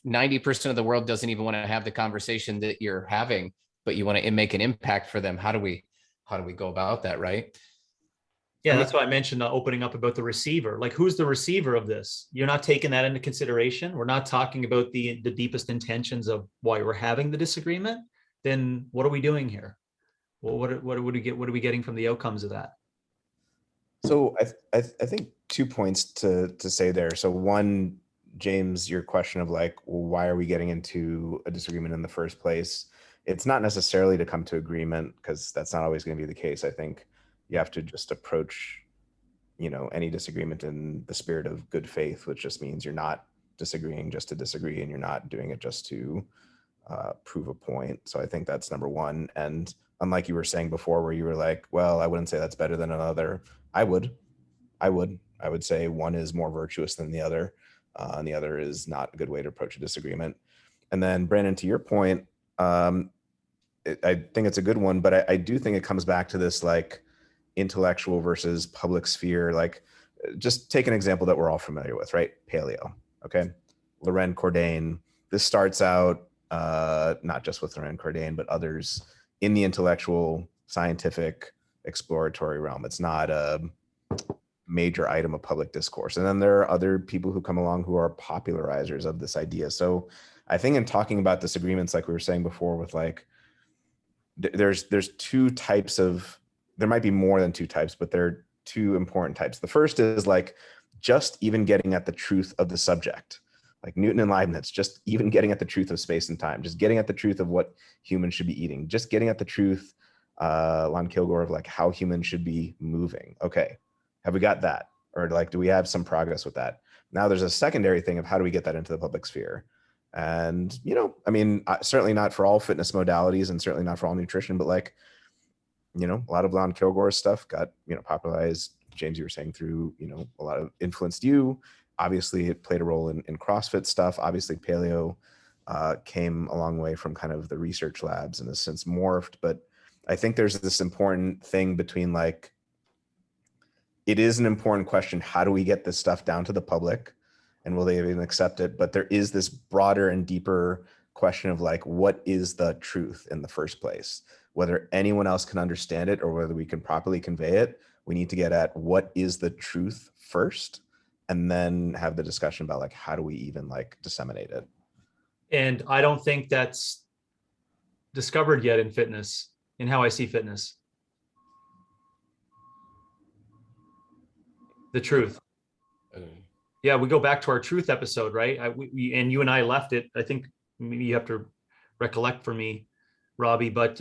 90% of the world doesn't even want to have the conversation that you're having, but you want to make an impact for them, how do we go about that, right? Yeah, that's why I mentioned opening up about the receiver. Like, who's the receiver of this? You're not taking that into consideration. We're not talking about the deepest intentions of why we're having the disagreement. Then what are we doing here? Well, what do we get? What are we getting from the outcomes of that? So I think 2 points to say there. So one, James, your question of like, well, why are we getting into a disagreement in the first place? It's not necessarily to come to agreement, because that's not always going to be the case. I think you have to just approach, any disagreement in the spirit of good faith, which just means you're not disagreeing just to disagree, and you're not doing it just to prove a point. So I think that's number one. And unlike you were saying before, where you were like, well, I wouldn't say that's better than another. I would say one is more virtuous than the other, and the other is not a good way to approach a disagreement. And then Brandon, to your point, I think it's a good one, but I do think it comes back to this like intellectual versus public sphere. Like, just take an example that we're all familiar with, right? Paleo. Okay. Loren Cordain. This starts out not just with Loren Cordain, but others in the intellectual, scientific, exploratory realm. It's not a major item of public discourse. And then there are other people who come along who are popularizers of this idea. So I think in talking about disagreements, like we were saying before, with like, there's two types of, there might be more than two types, but there are two important types. The first is like just even getting at the truth of the subject, like Newton and Leibniz, just even getting at the truth of space and time, just getting at the truth of what humans should be eating, just getting at the truth, Lon Kilgore, of like how humans should be moving. Okay, have we got that? Or like, do we have some progress with that? Now there's a secondary thing of how do we get that into the public sphere? And, I mean, certainly not for all fitness modalities, and certainly not for all nutrition, but like, a lot of Lon Kilgore's stuff got, popularized, James, you were saying, through, a lot of influenced you. Obviously it played a role in CrossFit stuff. Obviously paleo came a long way from kind of the research labs, and has since morphed. But I think there's this important thing between like, it is an important question, how do we get this stuff down to the public, and will they even accept it? But there is this broader and deeper question of like, what is the truth in the first place? Whether anyone else can understand it or whether we can properly convey it, we need to get at what is the truth first, and then have the discussion about like, how do we even like disseminate it? And I don't think that's discovered yet in fitness, in how I see fitness. The truth. Yeah, we go back to our truth episode, right? And you and I left it. I think maybe you have to recollect for me, Robbie, but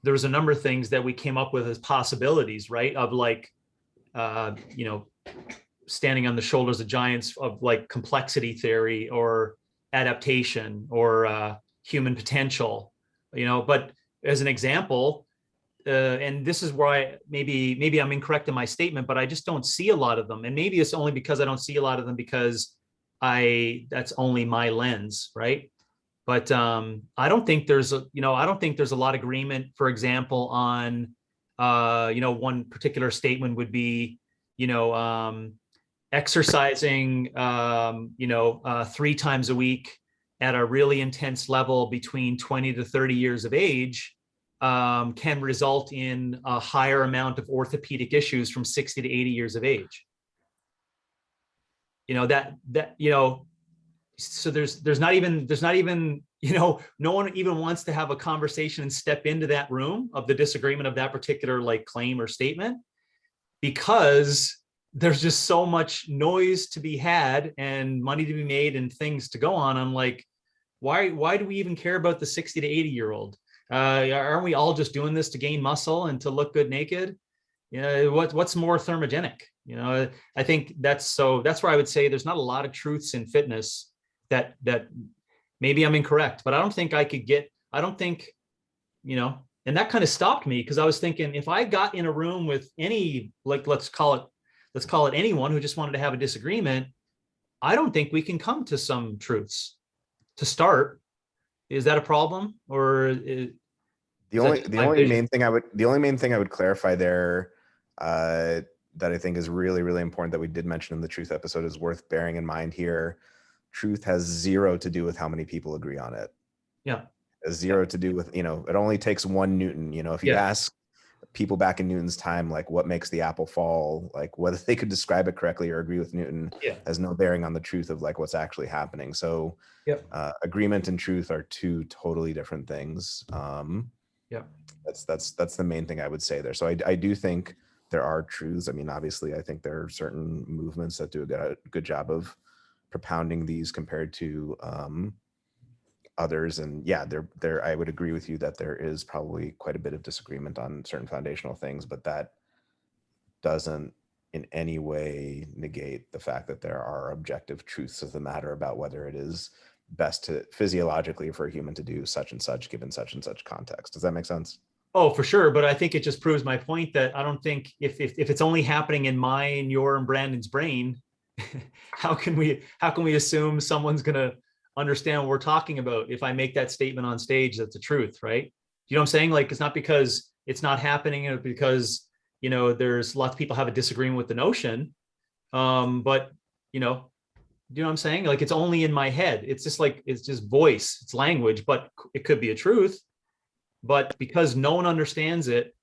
there was a number of things that we came up with as possibilities, right? Of like, standing on the shoulders of giants, of like complexity theory or adaptation or human potential, but as an example, and this is where maybe I'm incorrect in my statement, but I just don't see a lot of them. And maybe it's only because I don't see a lot of them because that's only my lens, right? But I don't think there's a lot of agreement, for example, on one particular statement would be, exercising 3 times a week at a really intense level between 20 to 30 years of age can result in a higher amount of orthopedic issues from 60 to 80 years of age. So there's not even no one even wants to have a conversation and step into that room of the disagreement of that particular like claim or statement, because there's just so much noise to be had and money to be made and things to go on. I'm like, Why do we even care about the 60 to 80-year-old? Aren't we all just doing this to gain muscle and to look good naked? You know, what's more thermogenic? You know, I think that's where I would say there's not a lot of truths in fitness that maybe I'm incorrect, but I don't think, you know, and that kind of stopped me, because I was thinking, if I got in a room with any, like, let's call it anyone who just wanted to have a disagreement, I don't think we can come to some truths to start. Is that a problem? Or the only main thing I would clarify there, that I think is really, really important that we did mention in the truth episode, is worth bearing in mind here. Truth has zero to do with how many people agree on it. Yeah. It has zero to do with, you know, it only takes 1 Newton. You know, if you ask people back in Newton's time, like, what makes the apple fall, like whether they could describe it correctly or agree with Newton has no bearing on the truth of like what's actually happening. So agreement and truth are 2 totally different things. That's the main thing I would say there. So I do think there are truths. I mean, obviously, I think there are certain movements that do a good job of propounding these compared to others. And yeah, I would agree with you that there is probably quite a bit of disagreement on certain foundational things, but that doesn't in any way negate the fact that there are objective truths of the matter about whether it is best to physiologically for a human to do such and such given such and such context. Does that make sense? Oh, for sure. But I think it just proves my point that I don't think if it's only happening in mine, your, and Brandon's brain, how can we assume someone's going to understand what we're talking about if I make that statement on stage that's the truth, right? You know what I'm saying? Like, it's not because it's not happening, or because, you know, there's lots of people have a disagreement with the notion. But, you know what I'm saying? Like, it's only in my head. It's just like, it's just voice, it's language, but it could be a truth. But because no one understands it,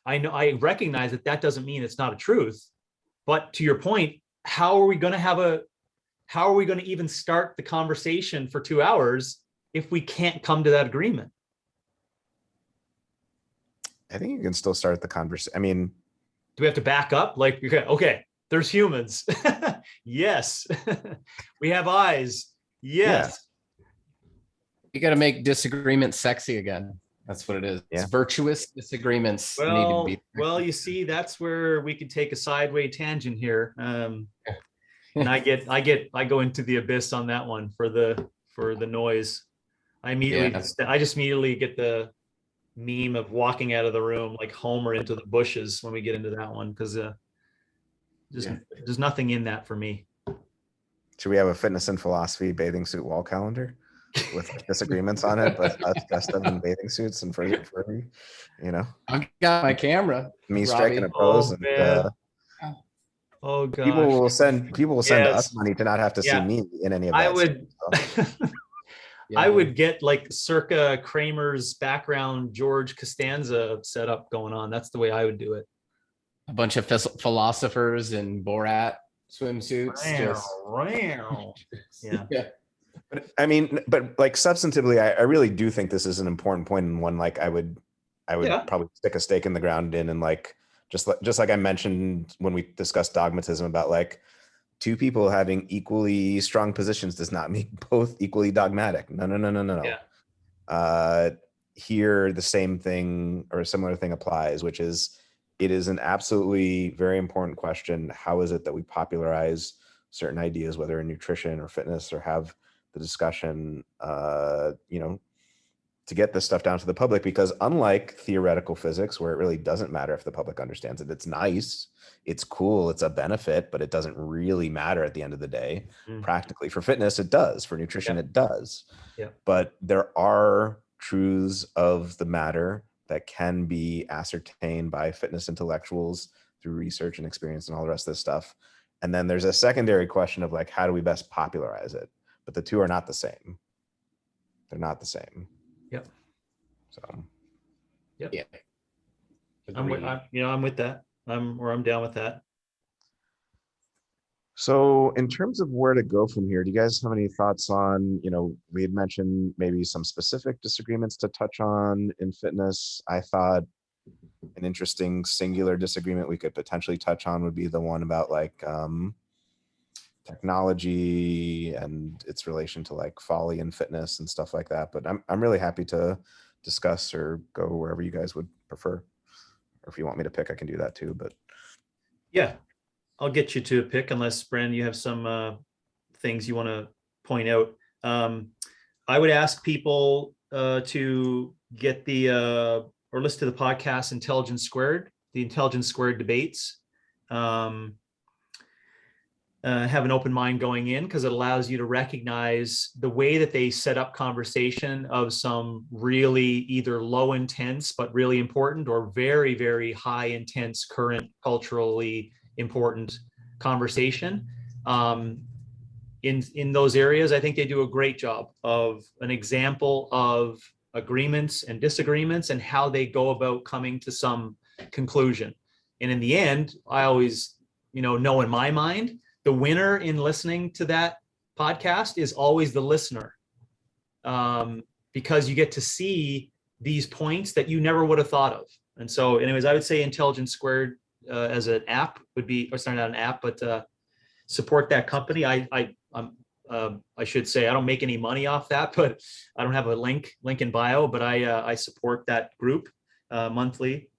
I recognize that doesn't mean it's not a truth. But to your point, how are we going to even start the conversation for 2 hours if we can't come to that agreement? I think you can still start the conversation. I mean, do we have to back up? Like, okay, there's humans. Yes. We have eyes. Yes. You got to make disagreement sexy again. That's what it is. It's virtuous disagreements. Well, you see, that's where we could take a sideways tangent here. And I go into the abyss on that one for the noise. I just immediately get the meme of walking out of the room like Homer into the bushes when we get into that one, because there's nothing in that for me. Should we have a fitness and philosophy bathing suit wall calendar with disagreements on it, but us dressed up in bathing suits and for you know? I got my camera. Me striking a pose. Oh god. People will send us money to not have to see me in any of that. I would get like circa Kramer's background George Costanza setup going on. That's the way I would do it. A bunch of philosophers in Borat swimsuits. Yeah. But I mean, like substantively, I really do think this is an important point, and one like I would probably stick a stake in the ground in, and like just like I mentioned when we discussed dogmatism about like 2 people having equally strong positions does not make both equally dogmatic. No. Yeah. Here, the same thing or a similar thing applies, which is it is an absolutely very important question. How is it that we popularize certain ideas, whether in nutrition or fitness, or have the discussion, to get this stuff down to the public? Because unlike theoretical physics, where it really doesn't matter if the public understands it, it's nice, it's cool, it's a benefit, but it doesn't really matter at the end of the day. Practically, for fitness, it does. For nutrition, it does. But there are truths of the matter that can be ascertained by fitness intellectuals through research and experience and all the rest of this stuff. And then there's a secondary question of like, how do we best popularize it? But the 2 are not the same. They're not the same. Yep. So. Yep. Yeah. I'm with that. I'm down with that. So in terms of where to go from here, do you guys have any thoughts on, we had mentioned maybe some specific disagreements to touch on in fitness. I thought an interesting singular disagreement we could potentially touch on would be the one about like technology and its relation to like folly and fitness and stuff like that. But I'm really happy to discuss or go wherever you guys would prefer. Or if you want me to pick, I can do that too. But Yeah, I'll get you to a pick unless, Brandon, you have some things you want to point out. I would ask people to get or listen to the podcast Intelligence Squared, the Intelligence Squared debates. Have an open mind going in, because it allows you to recognize the way that they set up conversation of some really either low intense but really important, or very, very high intense current culturally important conversation. In those areas, I think they do a great job of an example of agreements and disagreements and how they go about coming to some conclusion. And in the end, I always, know in my mind, the winner in listening to that podcast is always the listener, because you get to see these points that you never would have thought of. And so, anyways, I would say Intelligence Squared as an app would be, or sorry, not an app, but support that company. I should say I don't make any money off that, but I don't have a link in bio, but I support that group monthly.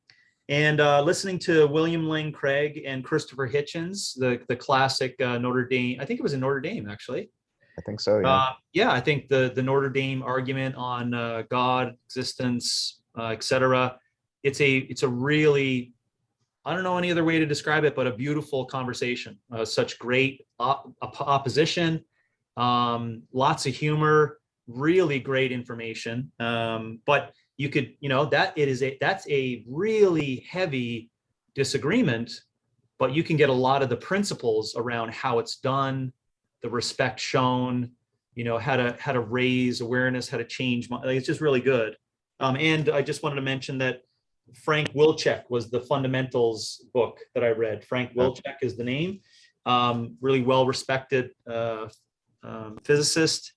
And listening to William Lane Craig and Christopher Hitchens, the classic Notre Dame, I think it was in Notre Dame, actually. I think so, yeah. Yeah, I think the Notre Dame argument on God, existence, etc. It's a really, I don't know any other way to describe it, but a beautiful conversation. Such great opposition, lots of humor, really great information. But you could, that's a really heavy disagreement, but you can get a lot of the principles around how it's done, the respect shown, how to raise awareness, how to change. It's just really good. And I just wanted to mention that Frank Wilczek was the fundamentals book that I read. Frank Wilczek is the name. Really well-respected physicist.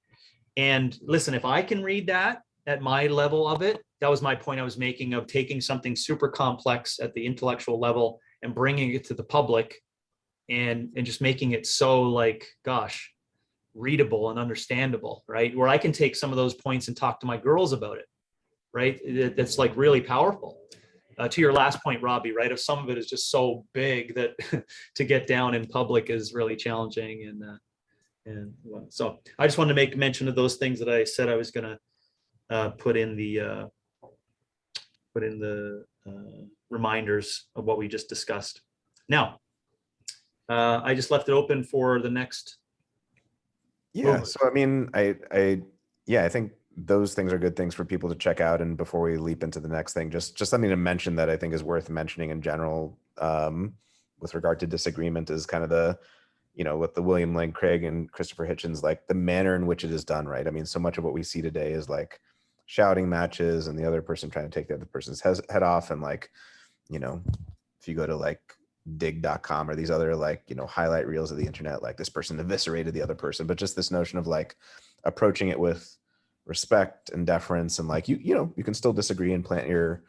And listen, if I can read that at my level of it, that was my point I was making, of taking something super complex at the intellectual level and bringing it to the public and just making it so, like, gosh, readable and understandable, right? Where I can take some of those points and talk to my girls about it, right? That's like really powerful. To your last point, Robbie, right? If some of it is just so big that to get down in public is really challenging. And so I just wanted to make mention of those things that I said I was going to put in the reminders of what we just discussed. Now, I just left it open for the next. Yeah. So, I mean, I think those things are good things for people to check out. And before we leap into the next thing, just something to mention that I think is worth mentioning in general, with regard to disagreement, is kind of the, with the William Lane Craig and Christopher Hitchens, like the manner in which it is done, right? I mean, so much of what we see today is like shouting matches and the other person trying to take the other person's head off. And like, if you go to like dig.com or these other like, highlight reels of the internet, like this person eviscerated the other person, but just this notion of like approaching it with respect and deference, and like, you can still disagree and plant your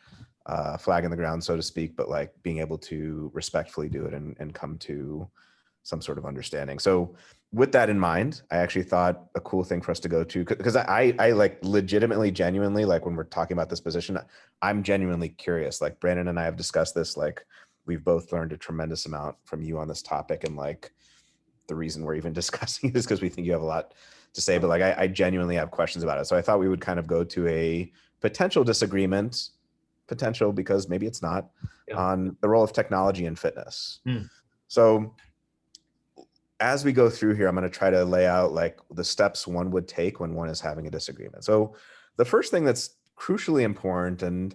flag in the ground, so to speak, but like being able to respectfully do it and come to some sort of understanding. So with that in mind, I actually thought a cool thing for us to go to, because I like legitimately, genuinely, like when we're talking about this position, I'm genuinely curious. Like Brandon and I have discussed this, like we've both learned a tremendous amount from you on this topic. And like the reason we're even discussing it is because we think you have a lot to say, but like I genuinely have questions about it. So I thought we would kind of go to a potential disagreement, potential because maybe it's not, on the role of technology in fitness. So as we go through here, I'm going to try to lay out like the steps one would take when one is having a disagreement. So the first thing that's crucially important and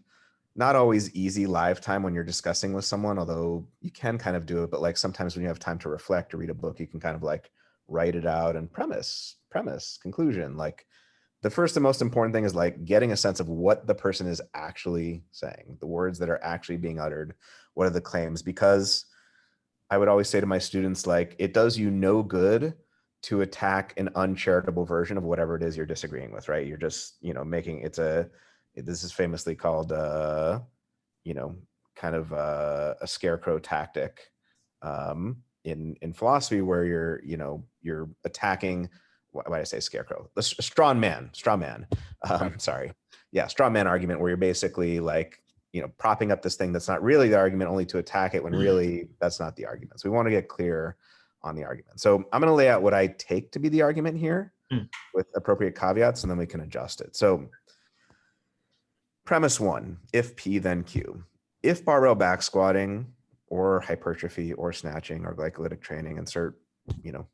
not always easy live time when you're discussing with someone, although you can kind of do it, but like sometimes when you have time to reflect or read a book, you can kind of like write it out and premise, conclusion. Like the first and most important thing is like getting a sense of what the person is actually saying, the words that are actually being uttered, what are the claims, because I would always say to my students, like, it does you no good to attack an uncharitable version of whatever it is you're disagreeing with, right? You're just, making this is famously called, kind of a scarecrow tactic. in philosophy where you're attacking, why did I say scarecrow? A straw man. Sorry. Yeah, straw man argument where you're basically like, propping up this thing that's not really the argument, only to attack it when really that's not the argument. So we want to get clear on the argument. So I'm going to lay out what I take to be the argument here with appropriate caveats, and then we can adjust it. So premise 1, if P, then Q. If barbell back squatting or hypertrophy or snatching or glycolytic training, insert,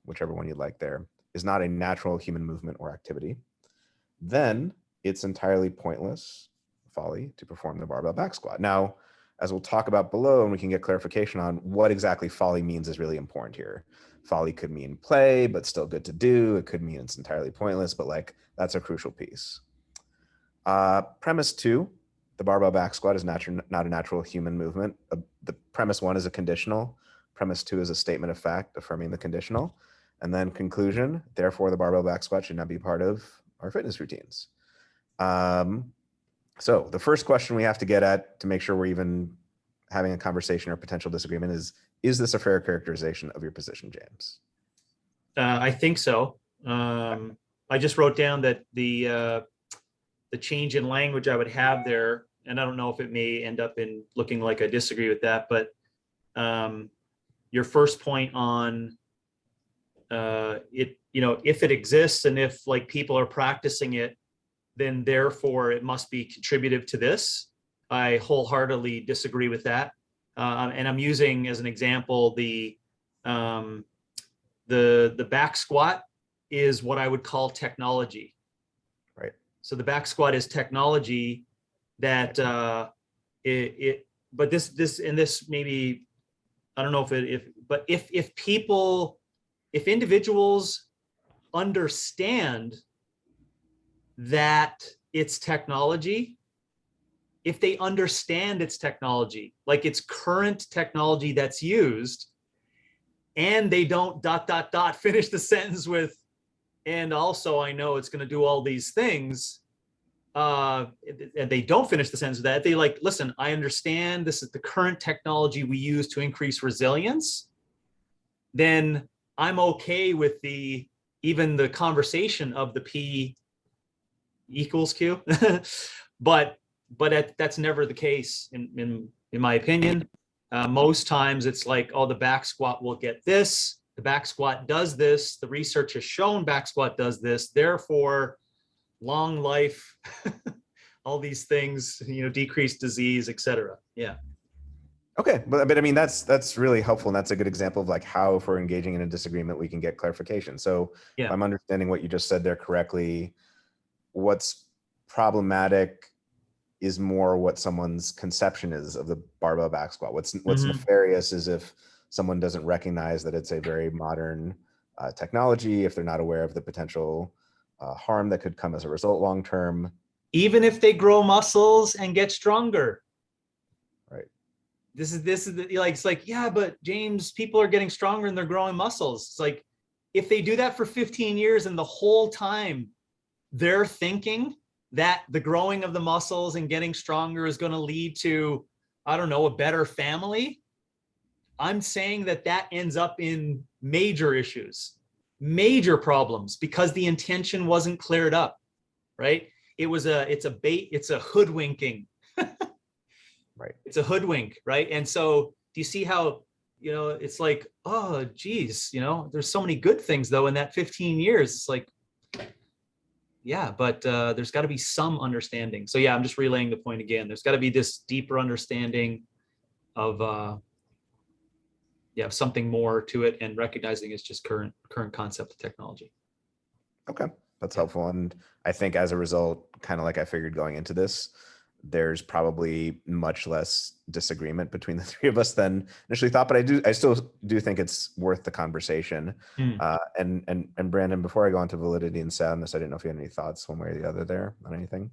whichever one you'd like there, is not a natural human movement or activity, then it's entirely pointless folly to perform the barbell back squat. Now, as we'll talk about below, and we can get clarification on what exactly folly means is really important here. Folly could mean play, but still good to do. It could mean it's entirely pointless, but like that's a crucial piece. Premise 2, the barbell back squat is not a natural human movement. The premise 1 is a conditional. Premise 2 is a statement of fact affirming the conditional. And then conclusion, therefore the barbell back squat should not be part of our fitness routines. So the first question we have to get at to make sure we're even having a conversation or potential disagreement is this a fair characterization of your position, James? I think so. I just wrote down that the change in language I would have there, and I don't know if it may end up in looking like I disagree with that, but your first point on it, if it exists and if like people are practicing it, then therefore it must be contributive to this. I wholeheartedly disagree with that. And I'm using as an example, the back squat is what I would call technology. Right. So the back squat is technology that but this maybe, I don't know if individuals understand that it's technology, if they understand it's technology, like it's current technology that's used, and they don't ... finish the sentence with, and also I know it's going to do all these things, and they don't finish the sentence with that, they like, listen, I understand this is the current technology we use to increase resilience, then I'm okay with even the conversation of the P equals Q, but that's never the case in my opinion. Most times it's like, oh, the back squat will get this, the back squat does this, the research has shown back squat does this, therefore long life, all these things, decreased disease, etc. Yeah. Okay, but I mean that's really helpful, and that's a good example of like how, if we're engaging in a disagreement, we can get clarification. So yeah. If I'm understanding what you just said there correctly, what's problematic is more what someone's conception is of the barbell back squat. What's nefarious is if someone doesn't recognize that it's a very modern technology, if they're not aware of the potential harm that could come as a result long term. Even if they grow muscles and get stronger. Right. This is like, it's like, yeah, but James, people are getting stronger and they're growing muscles. It's like, if they do that for 15 years and the whole time they're thinking that the growing of the muscles and getting stronger is going to lead to, I don't know, a better family, I'm saying that ends up in major issues, major problems, because the intention wasn't cleared up, right? It's a hoodwinking. Right. It's a hoodwink, right? And so do you see how, it's like, oh, geez, there's so many good things though in that 15 years. It's like, yeah, but there's got to be some understanding. So yeah, I'm just relaying the point again. There's got to be this deeper understanding of something more to it, and recognizing it's just current concept of technology. Okay, that's helpful. And I think as a result, kind of like I figured going into this, there's probably much less disagreement between the three of us than initially thought, but I still do think it's worth the conversation. And Brandon, before I go on to validity and soundness, I didn't know if you had any thoughts one way or the other there on anything.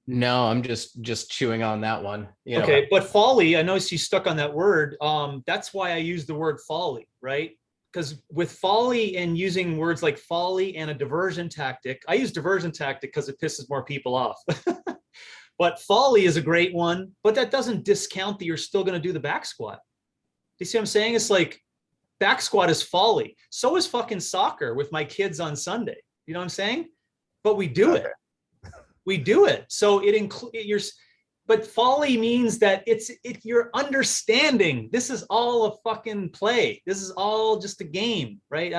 No, I'm just chewing on that one. Okay, but folly, I noticed you stuck on that word. That's why I use the word folly, right? Because with folly and using words like folly and a diversion tactic, I use diversion tactic because it pisses more people off. But folly is a great one, but that doesn't discount that you're still going to do the back squat. You see what I'm saying? It's like, back squat is folly. So is fucking soccer with my kids on Sunday. You know what I'm saying? But we do it. We do it. So it includes but folly means that you're understanding this is all a fucking play. This is all just a game, right?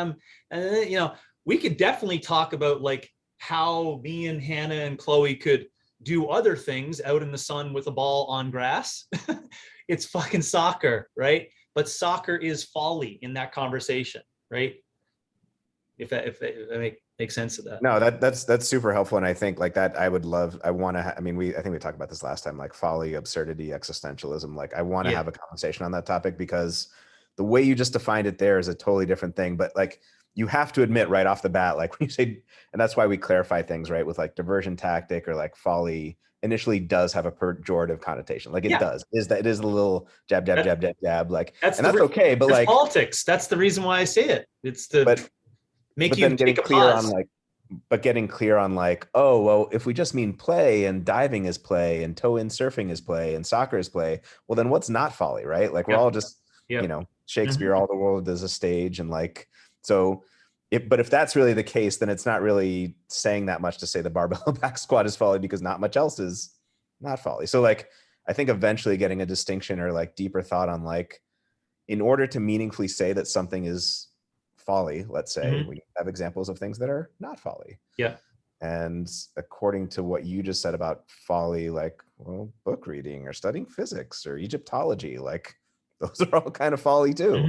You know, we could definitely talk about like how me and Hannah and Chloe could do other things out in the sun with a ball on grass. It's fucking soccer, right? But soccer is folly in that conversation, right? If that makes sense of that. No, that's super helpful. And I think like that, I want to, I mean, I think we talked about this last time, like folly, absurdity, existentialism. Like I want to have a conversation on that topic because the way you just defined it there is a totally different thing. But like, you have to admit right off the bat, like when you say, and that's why we clarify things, right? With like diversion tactic or like folly initially does have a pejorative connotation. Like it does, it is a little jab, like, and that's okay. But like politics, that's the reason why I say it. It's to make you take a pause. Getting clear on like, oh, well, if we just mean play and diving is play and toe-in surfing is play and soccer is play, well, then what's not folly, right? Like we're all just, you know, Shakespeare, all the world is a stage. And like, so but if that's really the case, then it's not really saying that much to say the barbell back squat is folly because not much else is not folly. So like, I think eventually getting a distinction or like deeper thought on like, in order to meaningfully say that something is folly, let's say, we have examples of things that are not folly. Yeah. And according to what you just said about folly, like, well, book reading or studying physics or Egyptology, like those are all kind of folly too.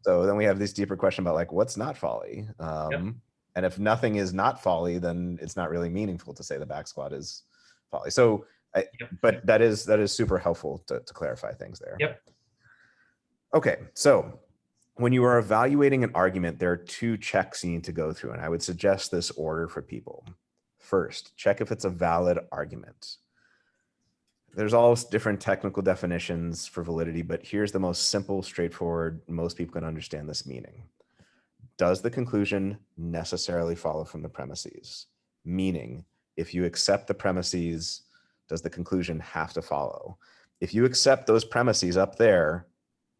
So then we have this deeper question about like, what's not folly? And if nothing is not folly, then it's not really meaningful to say the back squat is folly. So, but that is super helpful to clarify things there. Okay, so when you are evaluating an argument, there are two checks you need to go through, and I would suggest this order for people. First, check if it's a valid argument. There's all different technical definitions for validity, but here's the most simple, straightforward, most people can understand this meaning. Does the conclusion necessarily follow from the premises? Meaning, if you accept the premises, does the conclusion have to follow? If you accept those premises up there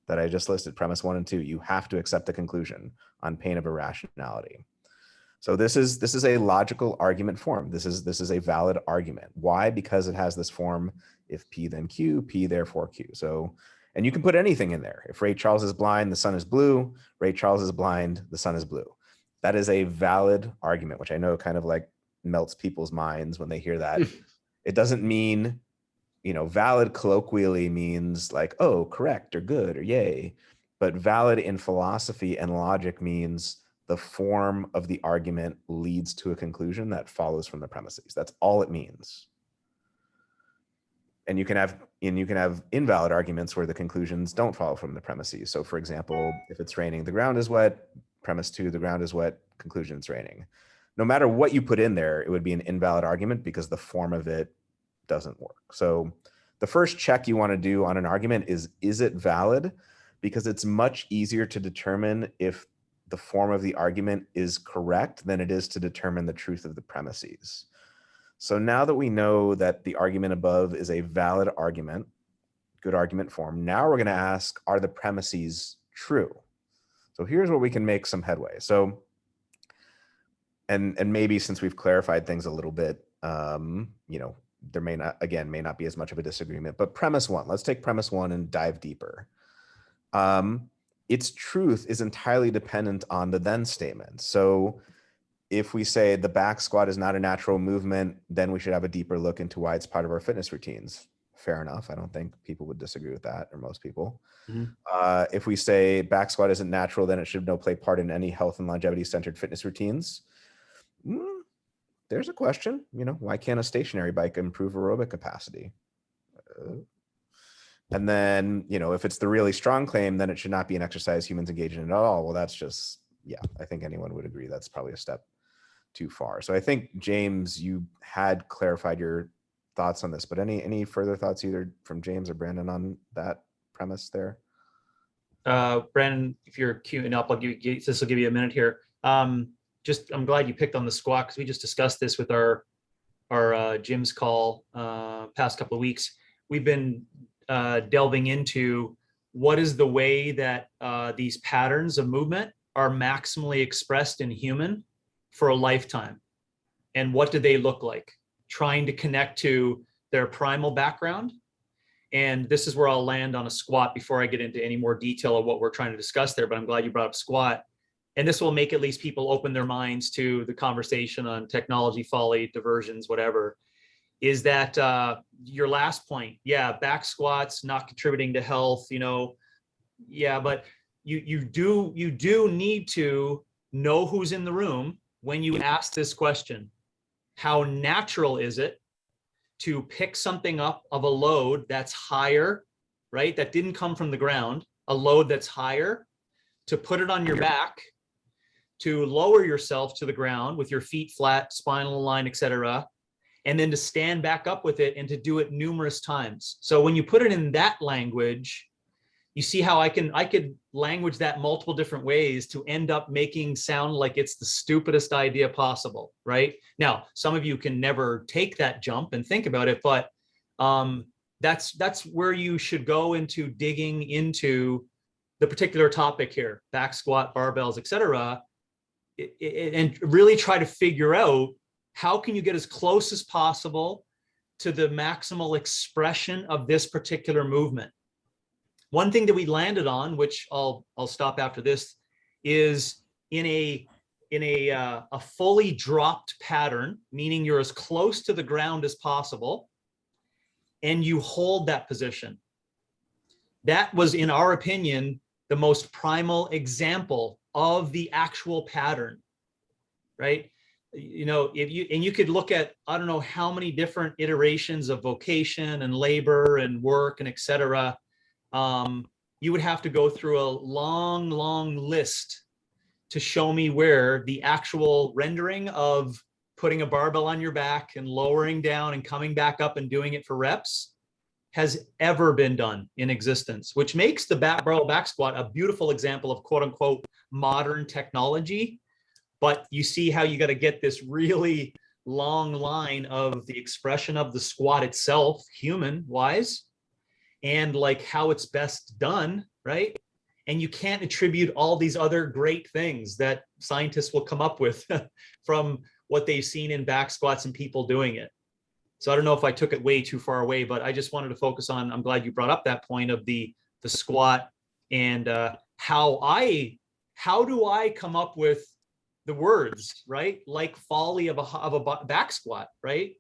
that I just listed, premise 1 and 2, you have to accept the conclusion on pain of irrationality. So this is a logical argument form. This is a valid argument. Why? Because it has this form, if P then Q, P therefore Q. So, and you can put anything in there. If Ray Charles is blind, the sun is blue. Ray Charles is blind, the sun is blue. That is a valid argument, which I know kind of like melts people's minds when they hear that. It doesn't mean, you know, valid colloquially means like, oh, correct or good or yay. But valid in philosophy and logic means the form of the argument leads to a conclusion that follows from the premises. That's all it means. And you can have invalid arguments where the conclusions don't follow from the premises. So for example, if it's raining, the ground is wet. Premise 2, the ground is wet. Conclusion, it's raining. No matter what you put in there, it would be an invalid argument because the form of it doesn't work. So the first check you want to do on an argument is it valid? Because it's much easier to determine if the form of the argument is correct than it is to determine the truth of the premises. So now that we know that the argument above is a valid argument, good argument form, now we're going to ask, are the premises true? So here's where we can make some headway. So, and maybe since we've clarified things a little bit, you know, there may not be as much of a disagreement, but premise 1, let's take premise 1 and dive deeper. Its truth is entirely dependent on the then statement. So if we say the back squat is not a natural movement, then we should have a deeper look into why it's part of our fitness routines. Fair enough. I don't think people would disagree with that, or most people. If we say back squat isn't natural, then it should no play part in any health and longevity centered fitness routines. There's a question, you know, why can't a stationary bike improve aerobic capacity? And then, you know, if it's the really strong claim, then it should not be an exercise humans engage in at all. Well, that's just, yeah, I think anyone would agree that's probably a step too far. So I think, James, you had clarified your thoughts on this, but any further thoughts either from James or Brandon on that premise there? Brandon, if you're queuing up, this will give you a minute here. I'm glad you picked on the squat because we just discussed this with our Jim's call past couple of weeks. We've been delving into what is the way that these patterns of movement are maximally expressed in human for a lifetime. And what do they look like? Trying to connect to their primal background. And this is where I'll land on a squat before I get into any more detail of what we're trying to discuss there, but I'm glad you brought up squat. And this will make at least people open their minds to the conversation on technology, folly, diversions, whatever, is that your last point. Yeah, back squats, not contributing to health, you know, yeah, but you do need to know who's in the room when you ask this question. How natural is it to pick something up of a load that's higher, right? That didn't come from the ground, a load that's higher, to put it on your back, to lower yourself to the ground with your feet flat, spinal aligned, etc., and then to stand back up with it and to do it numerous times. So when you put it in that language, you see how I could language that multiple different ways to end up making sound like it's the stupidest idea possible, right? Now, some of you can never take that jump and think about it, but that's where you should go into digging into the particular topic here, back squat, barbells, etc., and really try to figure out how can you get as close as possible to the maximal expression of this particular movement. One thing that we landed on, which I'll stop after this, is in a fully dropped pattern, meaning you're as close to the ground as possible, and you hold that position. That was, in our opinion, the most primal example of the actual pattern, right? You know, you could look at, I don't know how many different iterations of vocation and labor and work and etc. You would have to go through a long list to show me where the actual rendering of putting a barbell on your back and lowering down and coming back up and doing it for reps has ever been done in existence, which makes the barbell back squat a beautiful example of quote unquote modern technology. But you see how you got to get this really long line of the expression of the squat itself, human wise, and like how it's best done, right? And you can't attribute all these other great things that scientists will come up with from what they've seen in back squats and people doing it. So I don't know if I took it way too far away, but I just wanted to focus on, I'm glad you brought up that point of the squat and how do I come up with the words, right? Like folly of a back squat, right?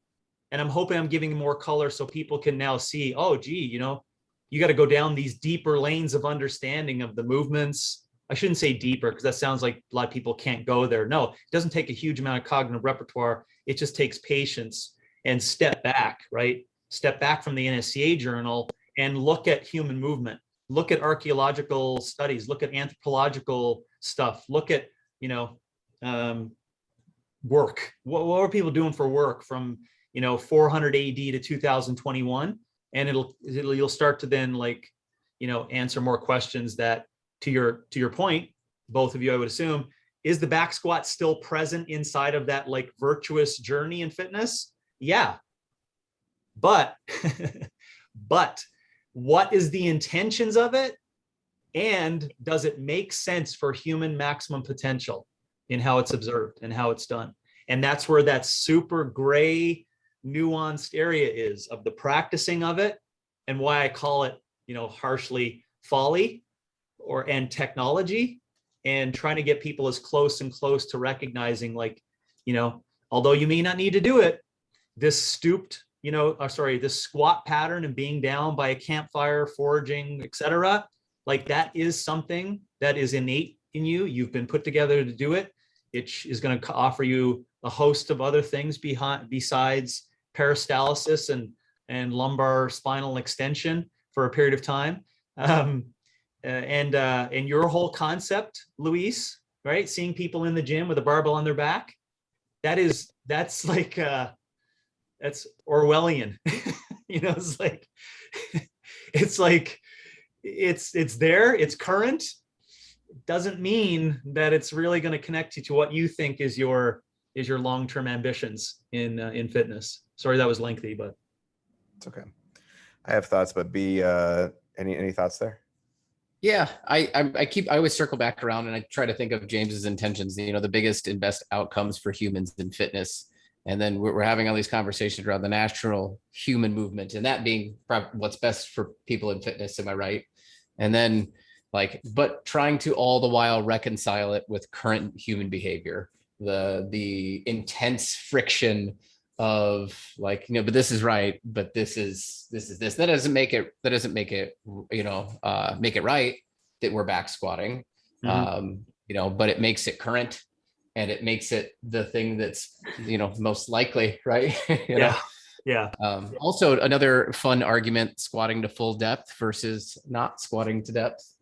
And I'm hoping I'm giving more color so people can now see, oh, gee, you know, you got to go down these deeper lanes of understanding of the movements. I shouldn't say deeper because that sounds like a lot of people can't go there. No, it doesn't take a huge amount of cognitive repertoire. It just takes patience and step back, right? Step back from the NSCA journal and look at human movement. Look at archaeological studies. Look at anthropological stuff. Look at, you know, work. What were people doing for work from, you know, 400 AD to 2021? And you'll start to then, like, you know, answer more questions that, to your point, both of you, I would assume, is the back squat still present inside of that like virtuous journey in fitness? Yeah. But what is the intentions of it? And does it make sense for human maximum potential in how it's observed and how it's done? And that's where that super gray, nuanced area is of the practicing of it, and why I call it, you know, harshly folly and technology, and trying to get people as close and close to recognizing, like, you know, although you may not need to do it, this stooped, you know, this squat pattern and being down by a campfire, foraging, etc., like that is something that is innate in you. You've been put together to do it. It is going to offer you a host of other things besides peristalsis and lumbar spinal extension for a period of time. And your whole concept, Luis, right? Seeing people in the gym with a barbell on their back, that's Orwellian. You know, it's there, it's current. Doesn't mean that it's really going to connect you to what you think is your long-term ambitions in fitness. Sorry, that was lengthy, but it's okay. I have thoughts, but any thoughts there? Yeah, I always circle back around and I try to think of James's intentions, the biggest and best outcomes for humans in fitness. And then we're having all these conversations around the natural human movement and that being what's best for people in fitness. Am I right? And then but trying to all the while reconcile it with current human behavior, the intense friction of but this is right, but this is this. That doesn't make it make it right that we're back squatting. But it makes it current and it makes it the thing that's most likely, right? Yeah. Also another fun argument, squatting to full depth versus not squatting to depth,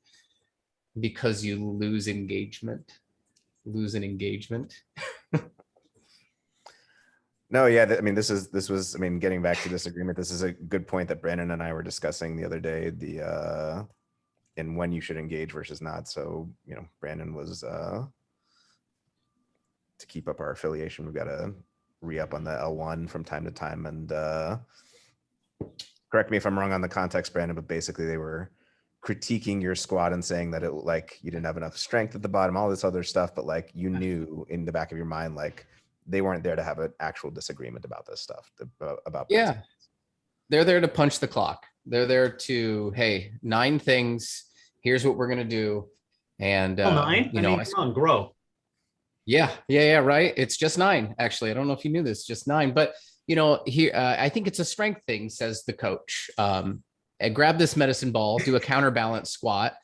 because you lose an engagement. No, yeah, this was, getting back to disagreement, this is a good point that Brandon and I were discussing the other day, and when you should engage versus not. So, Brandon was, to keep up our affiliation, we've got to re-up on the L1 from time to time. And correct me if I'm wrong on the context, Brandon, but basically they were critiquing your squat and saying that you didn't have enough strength at the bottom, all this other stuff, but you knew in the back of your mind, they weren't there to have an actual disagreement about this stuff. Yeah, they're there to punch the clock. They're there to, hey, 9 things. Here's what we're gonna do. And 9. Come on, grow. Yeah, right. It's just 9. Actually, I don't know if you knew this, just 9. But here, I think it's a strength thing, says the coach. Grab this medicine ball, do a counterbalance squat,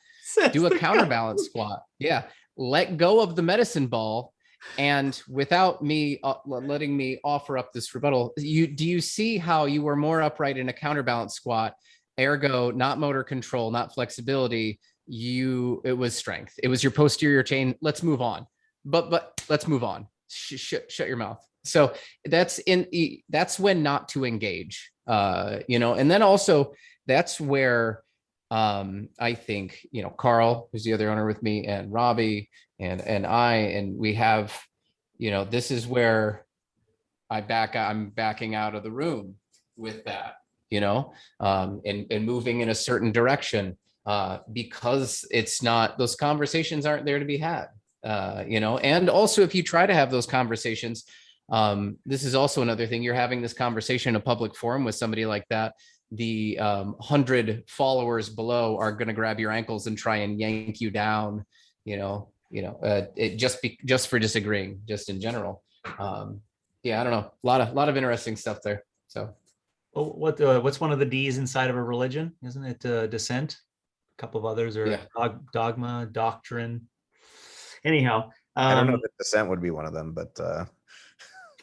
do a counterbalance squat. Yeah, let go of the medicine ball. And without me letting me offer up this rebuttal, do you see how you were more upright in a counterbalance squat? Ergo, not motor control, not flexibility. It was strength. It was your posterior chain. Let's move on. But let's move on. Shut your mouth. So that's when not to engage. And then also that's where I think Carl, who's the other owner with me, and Robby and we have, this is where I'm backing out of the room with that, and moving in a certain direction, because it's not, those conversations aren't there to be had, and also if you try to have those conversations, this is also another thing, you're having this conversation in a public forum with somebody like that, the 100 followers below are going to grab your ankles and try and yank you down, it just for disagreeing, just in general. Yeah, I don't know, a lot of interesting stuff there. So what's one of the D's inside of a religion? Isn't it dissent? A couple of others are dogma, doctrine. Anyhow, I don't know if dissent would be one of them, but oh,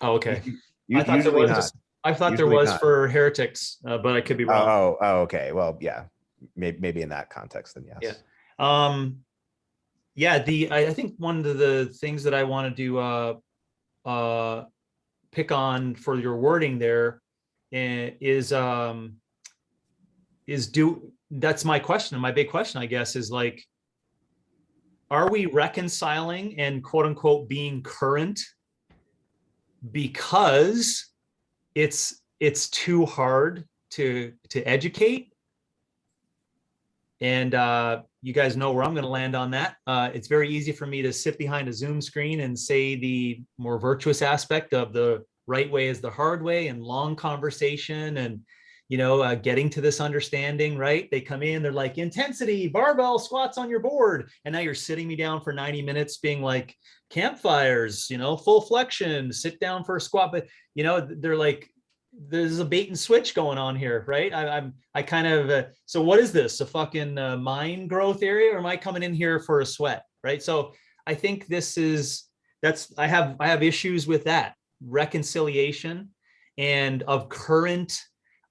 okay. I thought there was for heretics, but I could be wrong. Oh, okay. Well, yeah, maybe in that context, then yes. Yeah. I think one of the things that I want to do pick on for your wording there is that's my question. My big question, I guess, is are we reconciling and quote unquote being current because it's too hard to educate? And you guys know where I'm going to land on that. It's very easy for me to sit behind a Zoom screen and say the more virtuous aspect of the right way is the hard way, and long conversation and getting to this understanding, right? They come in, they're like, intensity, barbell squats on your board. And now you're sitting me down for 90 minutes being like, campfires, full flexion, sit down for a squat. But, they're like, there's a bait and switch going on here, right? I kind of, so what is this? A fucking mind growth area? Or am I coming in here for a sweat, right? So I think I have issues with that reconciliation and of current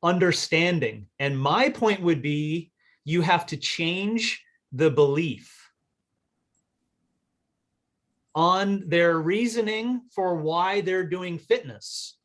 understanding. And my point would be, you have to change the belief on their reasoning for why they're doing fitness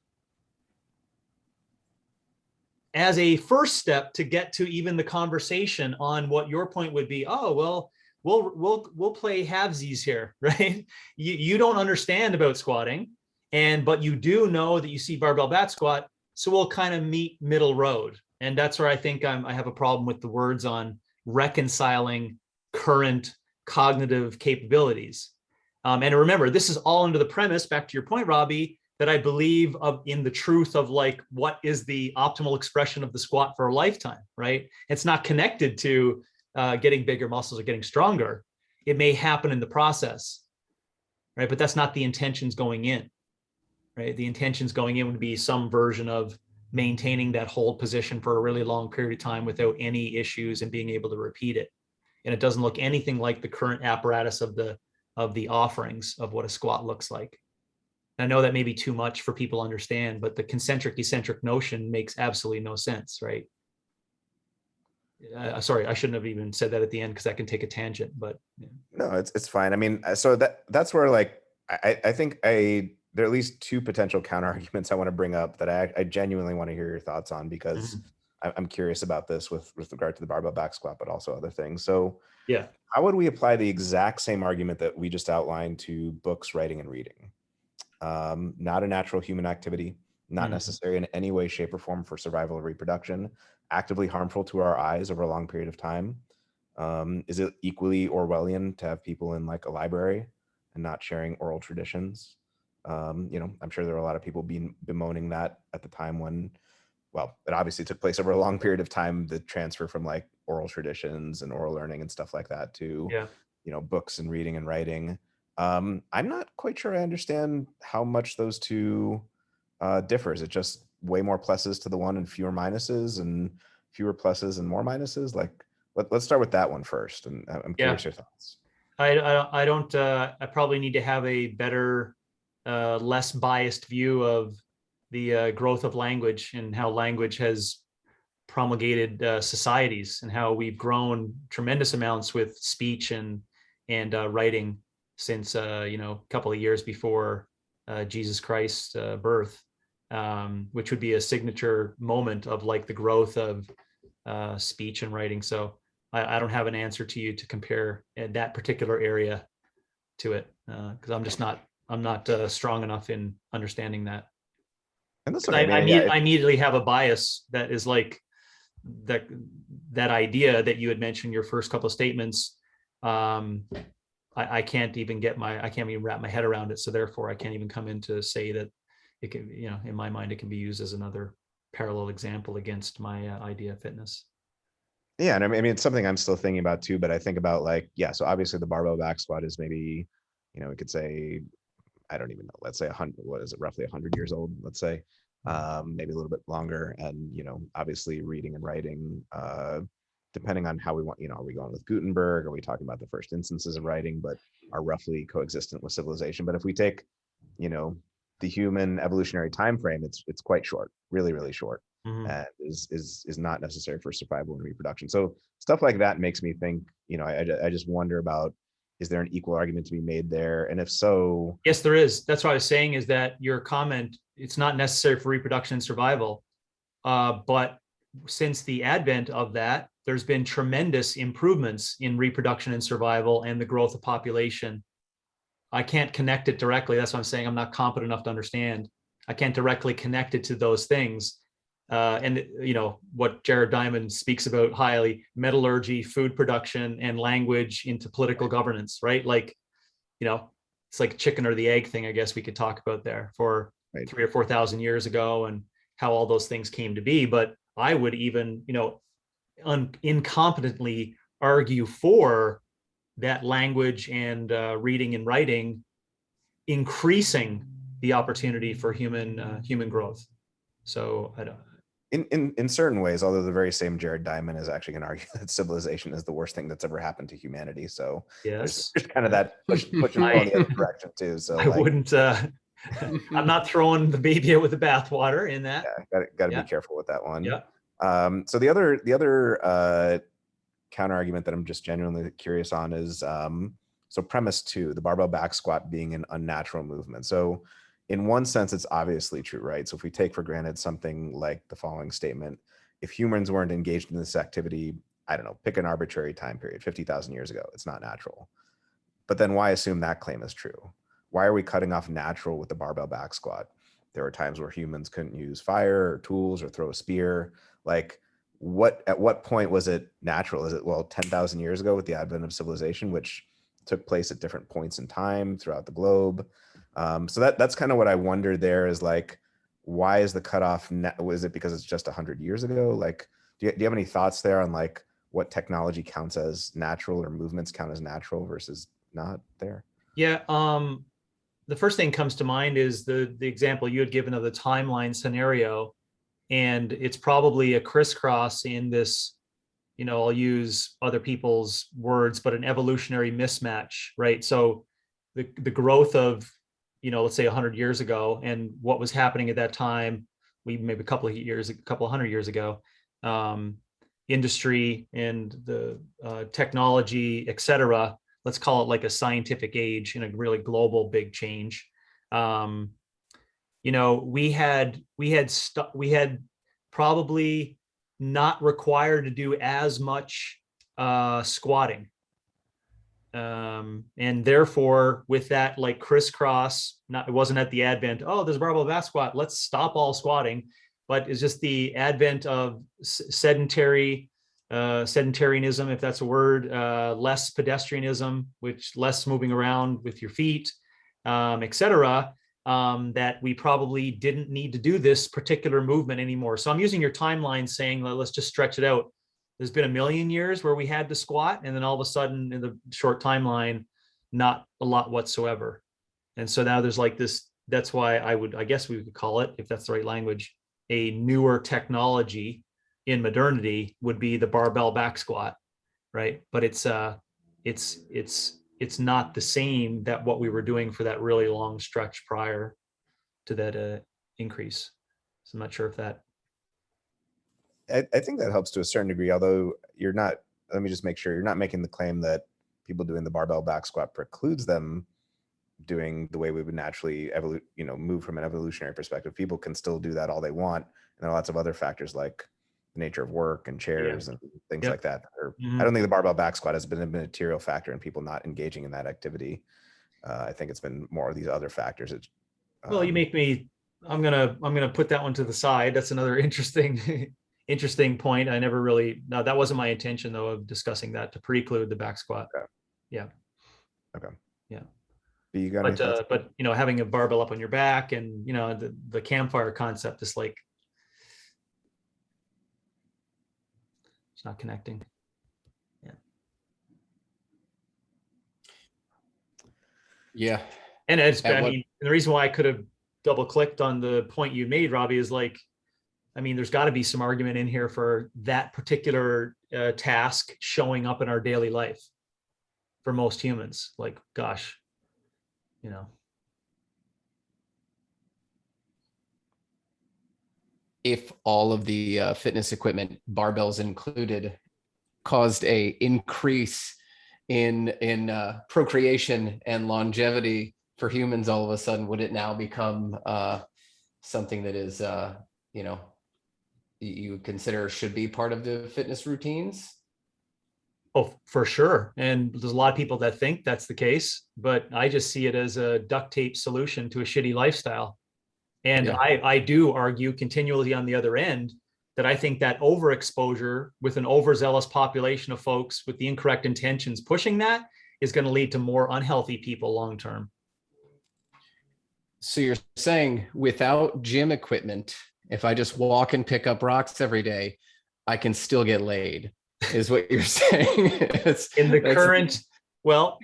as a first step to get to even the conversation on what your point would be. Oh, well, we'll play halvesies here, right? You don't understand about squatting, but you do know that you see barbell back squat. So we'll kind of meet middle road. And that's where I think I have a problem with the words on reconciling current cognitive capabilities. And remember, this is all under the premise, back to your point, Robbie, that I believe in the truth of like, what is the optimal expression of the squat for a lifetime, right? It's not connected to getting bigger muscles or getting stronger. It may happen in the process, right? But that's not the intentions going in, right? The intentions going in would be some version of maintaining that hold position for a really long period of time without any issues and being able to repeat it. And it doesn't look anything like the current apparatus of the offerings of what a squat looks like. I know that may be too much for people to understand, but the concentric eccentric notion makes absolutely no sense, right? Sorry, I shouldn't have even said that at the end because that can take a tangent, but yeah. No, it's fine. I mean, so that's where like I think there are at least two potential counter arguments I want to bring up that I genuinely want to hear your thoughts on, because I'm curious about this with regard to the barbell back squat, but also other things. So Yeah, how would we apply the exact same argument that we just outlined to books, writing, and reading? Not a natural human activity, not necessary in any way, shape, or form for survival or reproduction, actively harmful to our eyes over a long period of time. Is it equally Orwellian to have people in like a library and not sharing oral traditions? I'm sure there are a lot of people bemoaning that at the time when, well, it obviously took place over a long period of time, the transfer from like oral traditions and oral learning and stuff like that to, books and reading and writing. I'm not quite sure I understand how much those two differ. Is it just way more pluses to the one and fewer minuses, and fewer pluses and more minuses? Like, let's start with that one first. And I'm curious your thoughts. I don't. I probably need to have a better, less biased view of the growth of language and how language has promulgated societies and how we've grown tremendous amounts with speech and writing since a couple of years before Jesus Christ's birth, which would be a signature moment of like the growth of speech and writing. So I don't have an answer to you to compare that particular area to it because I'm not strong enough in understanding that. And that's I okay. I immediately have a bias that is like that idea that you had mentioned your first couple of statements. I can't even wrap my head around it. So therefore I can't even come in to say that it can, in my mind, it can be used as another parallel example against my idea of fitness. Yeah, and I mean, it's something I'm still thinking about too, but I think about like, so obviously the barbell back squat is maybe, we could say, I don't even know, let's say 100, what is it, roughly 100 years old, let's say, maybe a little bit longer. And, obviously reading and writing, depending on how we want, are we going with Gutenberg? Are we talking about the first instances of writing, but are roughly coexistent with civilization? But if we take, the human evolutionary time frame, it's quite short, really, really short. And is not necessary for survival and reproduction. So stuff like that makes me think, I just wonder about, is there an equal argument to be made there? And if so, yes, there is. That's what I was saying, is that your comment, it's not necessary for reproduction and survival. But since the advent of that, there's been tremendous improvements in reproduction and survival and the growth of population. I can't connect it directly. That's what I'm saying. I'm not competent enough to understand. I can't directly connect it to those things. And what Jared Diamond speaks about highly, metallurgy, food production, and language into political governance, right? Like, it's like chicken or the egg thing, I guess we could talk about there for 3,000 or 4,000 years ago and how all those things came to be. But I would even, incompetently argue for that language and reading and writing increasing the opportunity for human growth. So I don't. In certain ways, although the very same Jared Diamond is actually going to argue that civilization is the worst thing that's ever happened to humanity. So yes, there's kind of that push and pull in the other direction too. So I wouldn't. I'm not throwing the baby out with the bathwater in that. Yeah, got to be careful with that one. Yeah. So the other counter argument that I'm just genuinely curious on is so premise 2, the barbell back squat being an unnatural movement. So in one sense, it's obviously true, right? So if we take for granted something like the following statement, if humans weren't engaged in this activity, I don't know, pick an arbitrary time period, 50,000 years ago, it's not natural. But then why assume that claim is true? Why are we cutting off natural with the barbell back squat? There were times where humans couldn't use fire or tools or throw a spear. Like, at what point was it natural? Is it, well, 10,000 years ago with the advent of civilization, which took place at different points in time throughout the globe? So that's kind of what I wonder there, is like, why is the cutoff? Was it because it's just 100 years ago? Like, do you have any thoughts there on like what technology counts as natural, or movements count as natural versus not there? Yeah. The first thing comes to mind is the example you had given of the timeline scenario. And it's probably a crisscross in this, I'll use other people's words, but an evolutionary mismatch, right? So the growth of, let's say 100 years ago, and what was happening at that time, maybe a couple of hundred years ago, industry and the technology, et cetera. Let's call it like a scientific age in a really global big change. We had probably not required to do as much squatting. And therefore, with that like crisscross, it wasn't at the advent, oh, there's a barbell back squat, let's stop all squatting, but it's just the advent of sedentarianism, if that's a word, less pedestrianism, which less moving around with your feet, et cetera. That we probably didn't need to do this particular movement anymore. So I'm using your timeline saying, let's just stretch it out. There's been 1 million years where we had to squat, and then all of a sudden in the short timeline, not a lot whatsoever. And so now there's like this, that's why I guess we could call it, if that's the right language, a newer technology in modernity would be the barbell back squat, right? But it's not the same that what we were doing for that really long stretch prior to that increase. So I'm not sure if that. I think that helps to a certain degree, although you're not, let me just make sure you're not making the claim that people doing the barbell back squat precludes them doing the way we would naturally move from an evolutionary perspective. People can still do that all they want. And there are lots of other factors like the nature of work and chairs and things like that. I don't think the barbell back squat has been a material factor in people not engaging in that activity. I think it's been more of these other factors. Well, you make me, I'm gonna put that one to the side. That's another interesting point. I never really, no, that wasn't my intention though, of discussing that, to preclude the back squat. Okay. Yeah. Okay. Yeah. But you got but having a barbell up on your back, and the campfire concept is like, it's not connecting. Yeah. And the reason why I could have double clicked on the point you made, Robbie, is like, there's got to be some argument in here for that particular task showing up in our daily life for most humans. Like, gosh, If all of the fitness equipment, barbells included, caused a increase in procreation and longevity for humans, all of a sudden, would it now become something that is, you would consider should be part of the fitness routines? Oh, for sure. And there's a lot of people that think that's the case, but I just see it as a duct tape solution to a shitty lifestyle. And I do argue continually on the other end that I think that overexposure with an overzealous population of folks with the incorrect intentions pushing that is going to lead to more unhealthy people long term. So you're saying without gym equipment, if I just walk and pick up rocks every day, I can still get laid, is what you're saying? Well,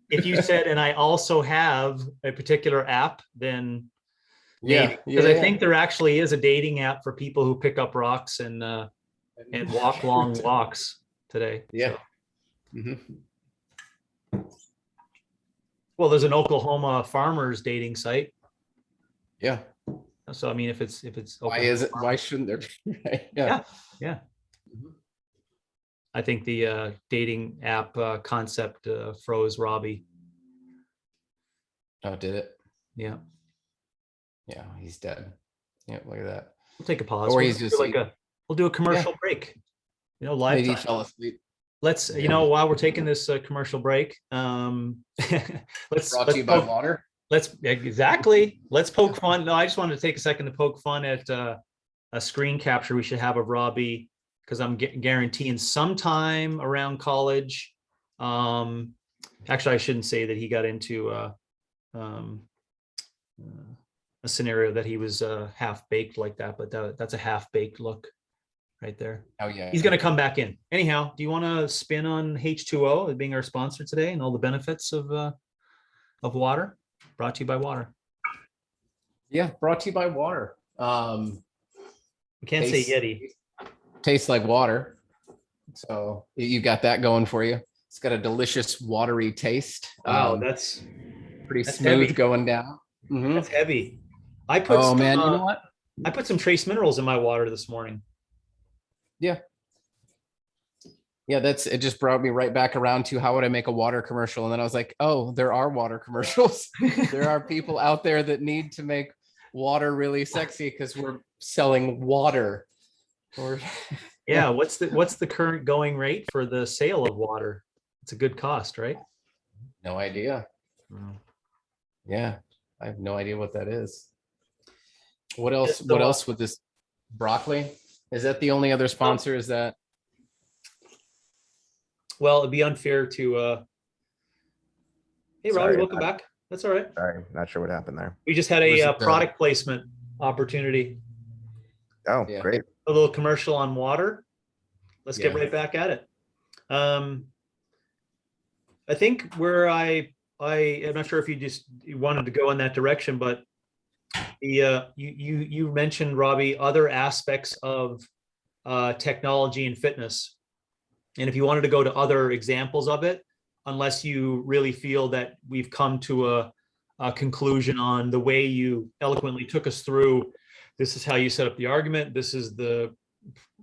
if you said, and I also have a particular app, then maybe, because I think there actually is a dating app for people who pick up rocks and walk long walks today. Yeah. So. Mm-hmm. Well, there's an Oklahoma farmers dating site. Yeah. So if it's why shouldn't there be? Right? Yeah. Mm-hmm. I think the dating app concept froze Robbie. Oh, did it? Yeah. Yeah, he's dead. Yeah, look at that. We'll take a pause. Or he's just we'll do a commercial break. Live. Maybe he fell asleep. Let's, while we're taking this commercial break, let's brought to you by water. Let's poke fun. No, I just wanted to take a second to poke fun at a screen capture we should have of Robbie because I'm guaranteeing sometime around college. Actually, I shouldn't say that he got into a scenario that he was half baked like that, but that's a half baked look right there. Oh yeah. He's going to come back in. Anyhow, do you want to spin on H2O being our sponsor today and all the benefits of water? Brought to you by water. Yeah, brought to you by water. We can't say Yeti. Tastes like water. So you got that going for you. It's got a delicious watery taste. Wow, that's pretty smooth heavy. going down. Mhm. That's heavy. I put Oh some, man, you know what? I put some trace minerals in my water this morning. Yeah. Yeah, it just brought me right back around to how would I make a water commercial? And then I was like, oh, there are water commercials. There are people out there that need to make water really sexy because we're selling water. Or yeah, what's the current going rate for the sale of water? It's a good cost, right? No idea. Yeah, I have no idea what that is. What else? What else with this broccoli? Is that the only other sponsor? Is that? Well, it'd be unfair to. Hey, Robbie, welcome back. That's all right. Sorry, not sure what happened there. We just had a product placement opportunity. Oh, yeah. Great. A little commercial on water. Let's get right back at it. I think where I'm not sure if you wanted to go in that direction, but you mentioned, Robbie, other aspects of technology and fitness. And if you wanted to go to other examples of it, unless you really feel that we've come to a conclusion on the way you eloquently took us through, this is how you set up the argument, this is the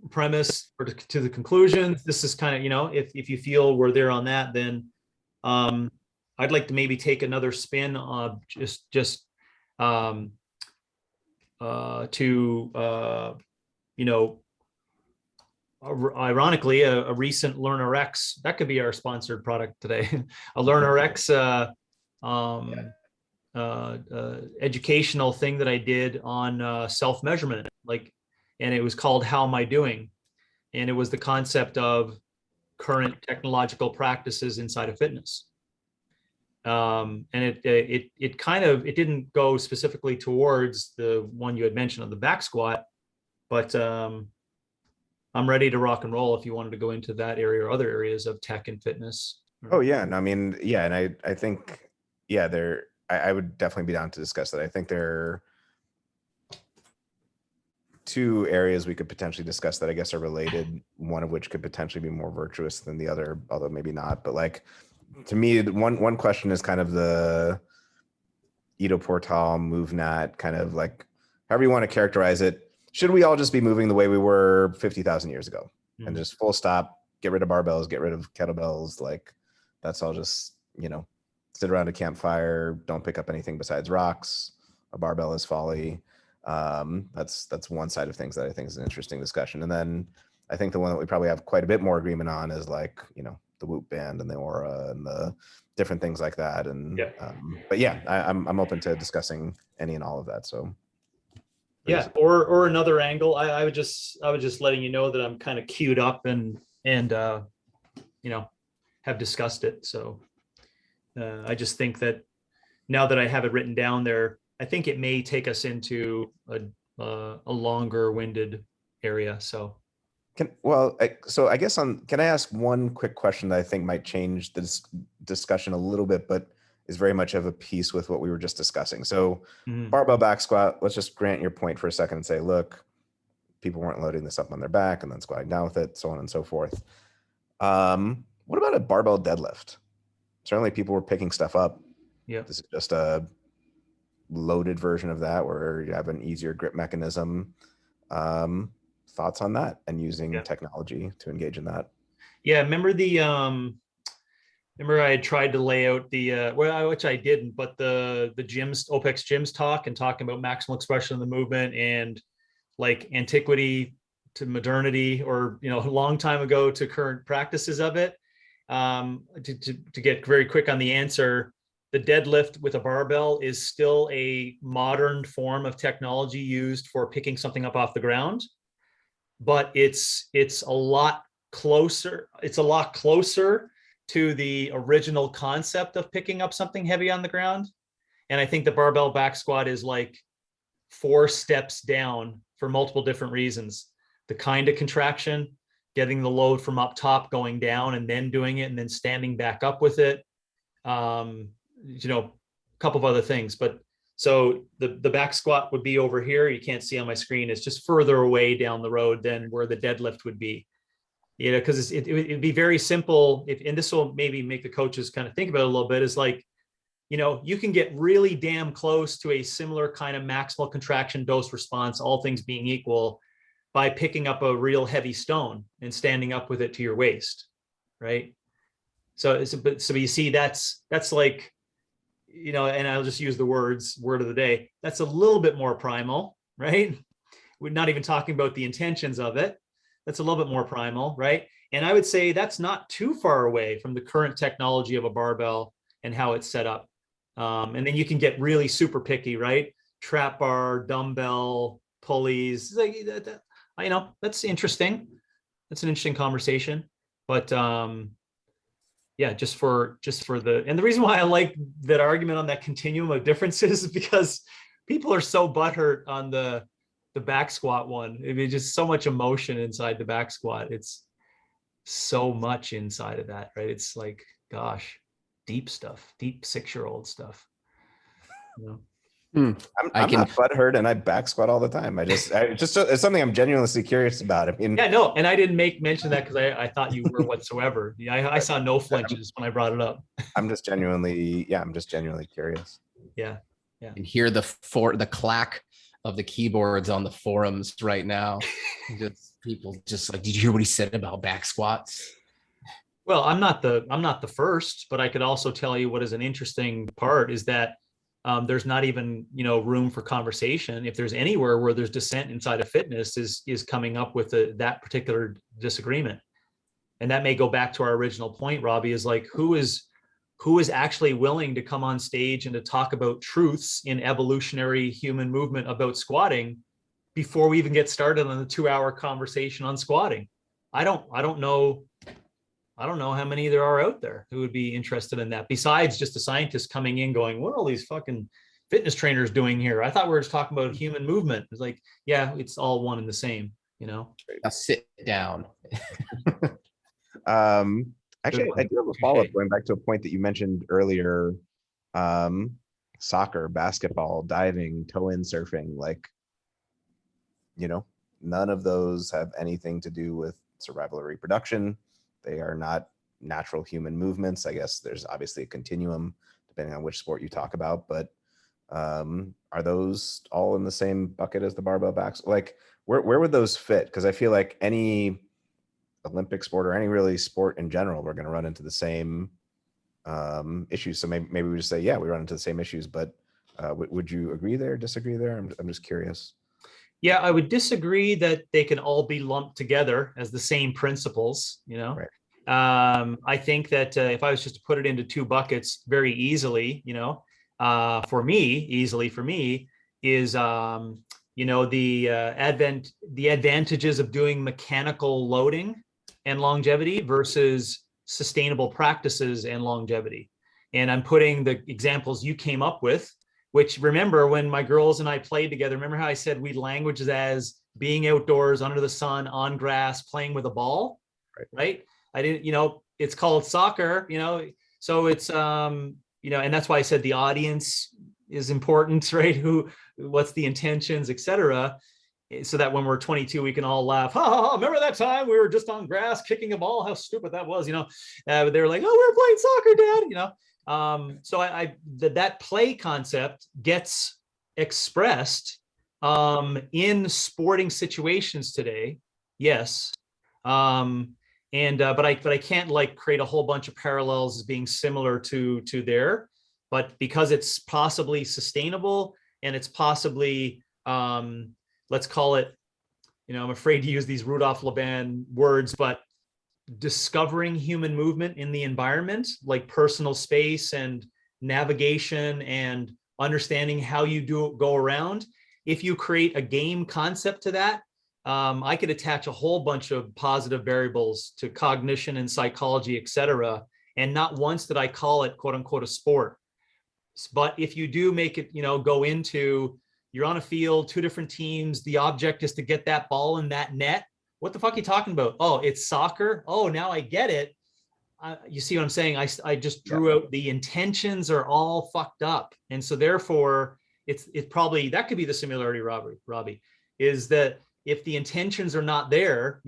premise or to the conclusions, this is kind of, if you feel we're there on that, then I'd like to maybe take another spin on ironically, a recent LearnerX, that could be our sponsored product today. A LearnerX educational thing that I did on self-measurement, and it was called How Am I Doing? And it was the concept of current technological practices inside of fitness. And it didn't go specifically towards the one you had mentioned on the back squat, but I'm ready to rock and roll if you wanted to go into that area or other areas of tech and fitness. Oh yeah, no, I mean, yeah, and I think, yeah, I would definitely be down to discuss that. I think there are two areas we could potentially discuss that I guess are related, one of which could potentially be more virtuous than the other, although maybe not. But to me, one question is kind of the Ido Portal, MoveNat, kind of however you want to characterize it. Should we all just be moving the way we were 50,000 years ago and just full stop, get rid of barbells, get rid of kettlebells? That's all just, sit around a campfire, don't pick up anything besides rocks. A barbell is folly. That's one side of things that I think is an interesting discussion. And then I think the one that we probably have quite a bit more agreement on is the Whoop band and the Aura and the different things like that. And but yeah, I'm open to discussing any and all of that. So yeah, or another angle. I was just letting you know that I'm kind of queued up and have discussed it. So I just think that now that I have it written down there, I think it may take us into a longer winded area. So I guess can I ask one quick question that I think might change this discussion a little bit, but is very much of a piece with what we were just discussing. So barbell back squat, let's just grant your point for a second and say, look, people weren't loading this up on their back and then squatting down with it, so on and so forth. What about a barbell deadlift? Certainly people were picking stuff up. Yeah. This is just a loaded version of that where you have an easier grip mechanism. Thoughts on that and using technology to engage in that? Yeah, remember I had tried to lay out which I didn't, but the gyms, OPEX gyms talk and talking about maximal expression of the movement and antiquity to modernity, or a long time ago to current practices of it. To get very quick on the answer, the deadlift with a barbell is still a modern form of technology used for picking something up off the ground. but it's a lot closer. It's a lot closer to the original concept of picking up something heavy on the ground. And I think the barbell back squat is like 4 steps down for multiple different reasons. The kind of contraction, getting the load from up top, going down, and then doing it, and then standing back up with it. A couple of other things. But so the back squat would be over here. You can't see on my screen. It's just further away down the road than where the deadlift would be. Because it'd be very simple. And this will maybe make the coaches kind of think about it a little bit, is like, you can get really damn close to a similar kind of maximal contraction dose response, all things being equal, by picking up a real heavy stone and standing up with it to your waist, right? So you see, that's like, and I'll just use the word of the day. That's a little bit more primal, right? We're not even talking about the intentions of it. That's a little bit more primal, right? And I would say that's not too far away from the current technology of a barbell and how it's set up. And then you can get really super picky, right? Trap bar, dumbbell, pulleys. That's interesting. That's an interesting conversation. But yeah, just for and the reason why I like that argument on that continuum of differences is because people are so butthurt on the back squat one. I mean, just so much emotion inside the back squat. It's so much inside of that, right? It's like, gosh, deep stuff, deep 6-year-old stuff. I'm not butthurt, and I back squat all the time. It's something I'm genuinely curious about. I mean, yeah, no, and I didn't mention that because I thought you were whatsoever. I saw no flinches when I brought it up. I'm just genuinely curious. Yeah. And hear the clack of the keyboards on the forums right now. Just people just like, did you hear what he said about back squats? Well, I'm not the first, but I could also tell you what is an interesting part is that there's not even room for conversation. If there's anywhere where there's dissent inside of fitness, is coming up with that particular disagreement. And that may go back to our original point, Robbie, is like, who is actually willing to come on stage and to talk about truths in evolutionary human movement about squatting before we even get started on the 2-hour conversation on squatting? I don't know how many there are out there who would be interested in that, besides just a scientist coming in going, what are all these fucking fitness trainers doing here? I thought we were just talking about human movement. It's like, yeah, it's all one and the same, Now sit down. Actually, I do have a follow-up going back to a point that you mentioned earlier. Soccer, basketball, diving, toe-in surfing, none of those have anything to do with survival or reproduction. They are not natural human movements. I guess there's obviously a continuum depending on which sport you talk about, but are those all in the same bucket as the barbell backs? Like, where would those fit? Because I feel like any Olympic sport or any really sport in general, we're going to run into the same issues. So maybe we just say, yeah, we run into the same issues, but would you agree there, disagree there? I'm just curious. Yeah, I would disagree that they can all be lumped together as the same principles, Right. I think that if I was just to put it into 2 buckets very easily, for me is, the advantages of doing mechanical loading and longevity versus sustainable practices and longevity. And I'm putting the examples you came up with, which, remember, when my girls and I played together, remember how I said we languages as being outdoors under the sun on grass playing with a ball, right? I didn't, it's called soccer, so it's and that's why I said the audience is important, right? What's the intentions, etc., so that when we're 22 we can all laugh. Ha, ha, ha, remember that time we were just on grass kicking a ball, how stupid that was. They were like, oh, we were playing soccer, Dad. So that play concept gets expressed in sporting situations today, yes, but I can't create a whole bunch of parallels as being similar to there, but because it's possibly sustainable and it's possibly let's call it, I'm afraid to use these Rudolph Laban words, but discovering human movement in the environment, like personal space and navigation and understanding how you go around. If you create a game concept to that, I could attach a whole bunch of positive variables to cognition and psychology, et cetera. And not once did I call it, quote unquote, a sport. But if you do make it, go into, you're on a field, two different teams, the object is to get that ball in that net. What the fuck are you talking about? Oh, it's soccer. Oh, now I get it. You see what I'm saying? I just drew out the intentions are all fucked up. And so therefore it's probably, that could be the similarity, Robbie, is that if the intentions are not there,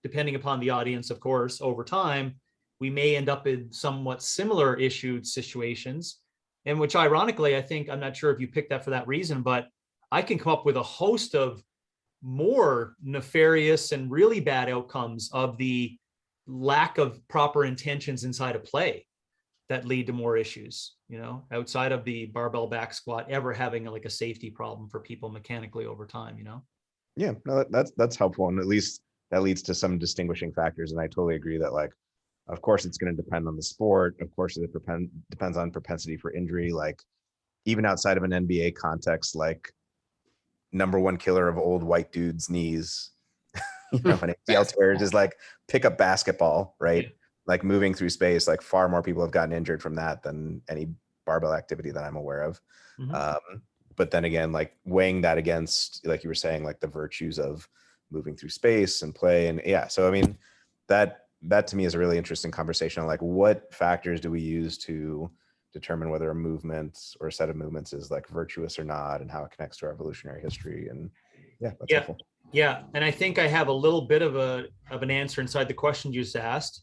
depending upon the audience, of course, over time, we may end up in somewhat similar issued situations. And which ironically, I think, I'm not sure if you picked that for that reason, but I can come up with a host of more nefarious and really bad outcomes of the lack of proper intentions inside of play that lead to more issues, outside of the barbell back squat ever having like a safety problem for people mechanically over time, Yeah, no, that's helpful. And at least that leads to some distinguishing factors. And I totally agree that, like, of course, it's going to depend on the sport. Of course, it depends on propensity for injury. Like, even outside of an NBA context, like, number one killer of old white dudes' knees, an ACL tear is like pick up basketball, right? Yeah. Like moving through space, like far more people have gotten injured from that than any barbell activity that I'm aware of. Mm-hmm. But then again, like weighing that against, like you were saying, like the virtues of moving through space and play. And yeah, so I mean, that to me is a really interesting conversation on like what factors do we use to determine whether a movement or a set of movements is like virtuous or not, and how it connects to our evolutionary history. And that's helpful. Yeah, and I think I have a little bit of an answer inside the question you just asked.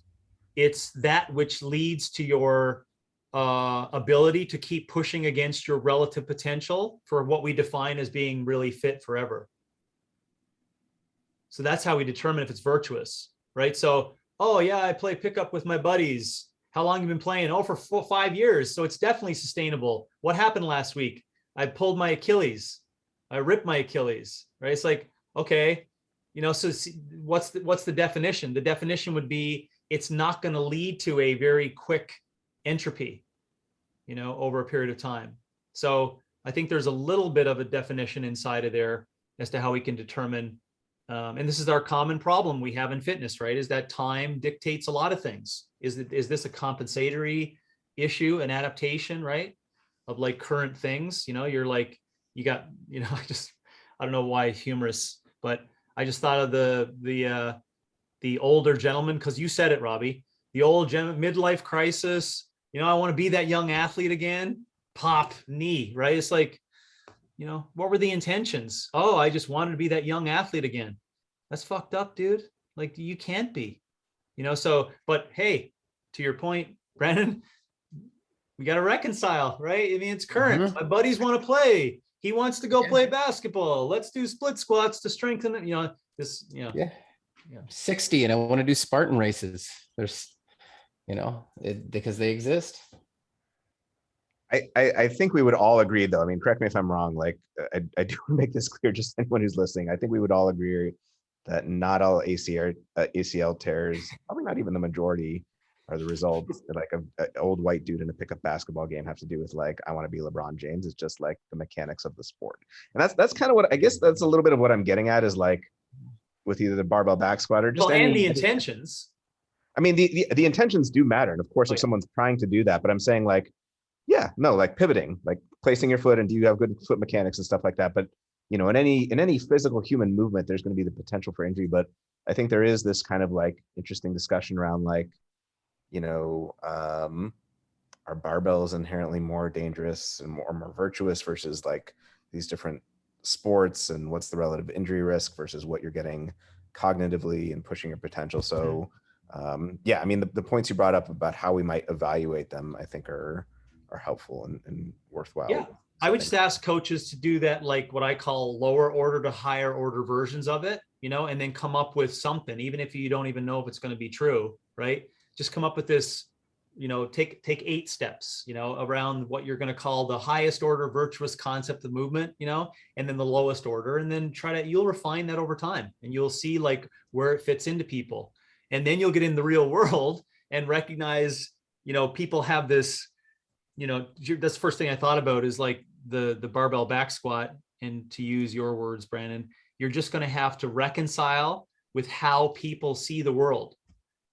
It's that which leads to your ability to keep pushing against your relative potential for what we define as being really fit forever. So that's how we determine if it's virtuous, right? So, oh yeah, I play pickup with my buddies. How long have you been playing? Oh, for 5 years. So it's definitely sustainable. What happened last week? I pulled my Achilles. I ripped my Achilles, right? It's like, okay, so what's the definition? The definition would be it's not going to lead to a very quick entropy, over a period of time. So I think there's a little bit of a definition inside of there as to how we can determine, and this is our common problem we have in fitness, right? Is that time dictates a lot of things. Is this a compensatory issue, an adaptation, right? Of like current things, you're like, you got, I don't know why humorous, but I just thought of the older gentleman, because you said it, Robbie, the old midlife crisis, I want to be that young athlete again, pop knee, right? It's like, what were the intentions? Oh, I just wanted to be that young athlete again. That's fucked up, dude. Like, you can't be, so, but hey, to your point, Brandon, we got to reconcile, right? I mean, it's current. Mm-hmm. My buddies want to play. He wants to go play basketball. Let's do split squats to strengthen it. Yeah. 60 and I want to do Spartan races. There's, because they exist. I think we would all agree, though. I mean, correct me if I'm wrong. Like, I do want to make this clear, just anyone who's listening. I think we would all agree that not all ACL tears, probably not even the majority, are the results that like an old white dude in a pickup basketball game have to do with like, I want to be LeBron James. It's just like the mechanics of the sport. And that's kind of what, I guess that's a little bit of what I'm getting at, is like with either the barbell back squat or just and the intentions. I mean, the intentions do matter. And of course, if someone's trying to do that, but I'm saying like, like pivoting, like placing your foot, and do you have good foot mechanics and stuff like that? But in any physical human movement, there's going to be the potential for injury. But I think there is this kind of like interesting discussion around like, are barbells inherently more dangerous and more virtuous versus like these different sports, and what's the relative injury risk versus what you're getting cognitively and pushing your potential. So I mean, the points you brought up about how we might evaluate them, I think are helpful and worthwhile. Yeah, I would just ask coaches to do that, like what I call lower order to higher order versions of it, and then come up with something, even if you don't even know if it's going to be true, right? Just come up with this, take 8 steps, around what you're going to call the highest order virtuous concept of movement, and then the lowest order, and then you'll refine that over time, and you'll see like where it fits into people. And then you'll get in the real world and recognize, people have this, that's the first thing I thought about is like the barbell back squat. And to use your words, Brandon, you're just going to have to reconcile with how people see the world,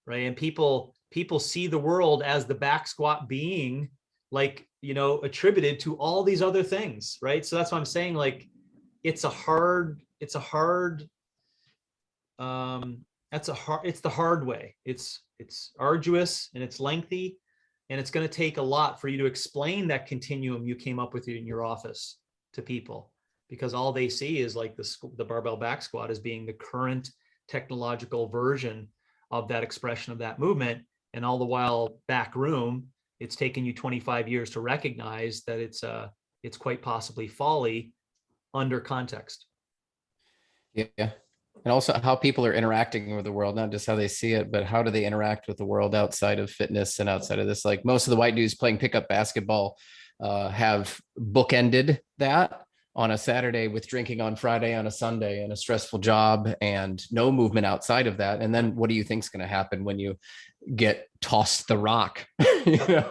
right? And people see the world as the back squat being like, attributed to all these other things, right? So that's why I'm saying, like, it's the hard way. It's arduous and it's lengthy, and it's going to take a lot for you to explain that continuum you came up with in your office to people, because all they see is like the barbell back squat as being the current technological version of that expression of that movement. And all the while back room, it's taken you 25 years to recognize that it's quite possibly folly under context. Yeah. And also how people are interacting with the world, not just how they see it, but how do they interact with the world outside of fitness and outside of this? Like most of the white dudes playing pickup basketball have bookended that on a Saturday with drinking on Friday on a Sunday and a stressful job and no movement outside of that. And then what do you think is going to happen when you get tossed the rock? You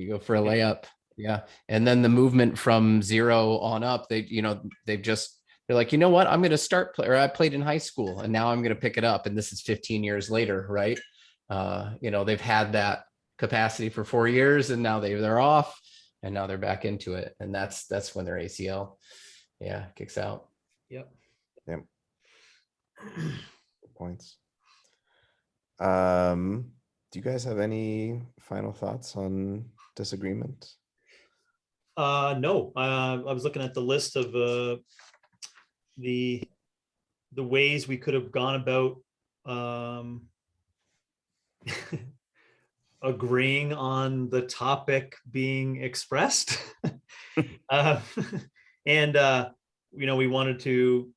go for a layup. Yeah. And then the movement from 0 on up, they're like, you know what, I'm going to start play, or I played in high school and now I'm going to pick it up. And this is 15 years later, right? They've had that capacity for 4 years and now they're off and now they're back into it. And that's when their ACL, kicks out. Yep. Good points. Do you guys have any final thoughts on disagreement? No, I was looking at the list of the ways we could have gone about agreeing on the topic being expressed. And we wanted to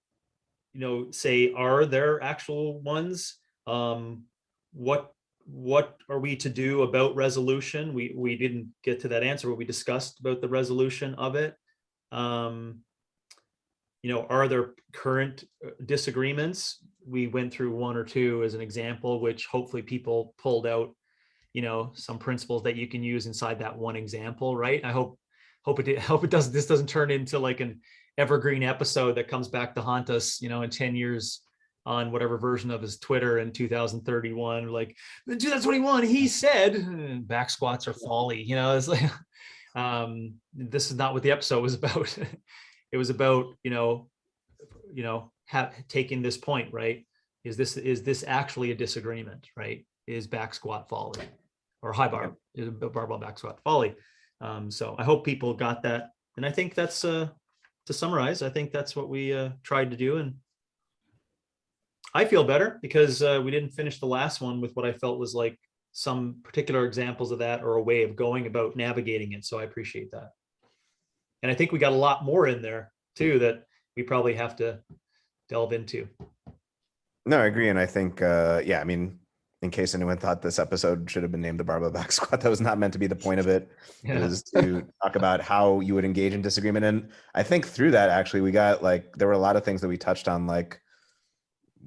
say, are there actual ones? What are we to do about resolution? We didn't get to that answer, but we discussed about the resolution of it. Are there current disagreements? We went through one or two as an example, which hopefully people pulled out, some principles that you can use inside that one example, right? I hope this doesn't turn into like an evergreen episode that comes back to haunt us, in 10 years on whatever version of his Twitter in 2031, like in 2021, he said back squats are folly. It's like, this is not what the episode was about. It was about, taking this point, right? Is this actually a disagreement, right? Is back squat folly, or high bar, is barbell back squat folly? So I hope people got that. And I think that's, to summarize, I think that's what we tried to do. And I feel better because we didn't finish the last one with what I felt was like some particular examples of that, or a way of going about navigating it. So I appreciate that. And I think we got a lot more in there too that we probably have to delve into. No, I agree. And I think, in case anyone thought this episode should have been named the barbell back squat, that was not meant to be the point of it. It was to talk about how you would engage in disagreement. And I think through that, actually, we got there were a lot of things that we touched on, like,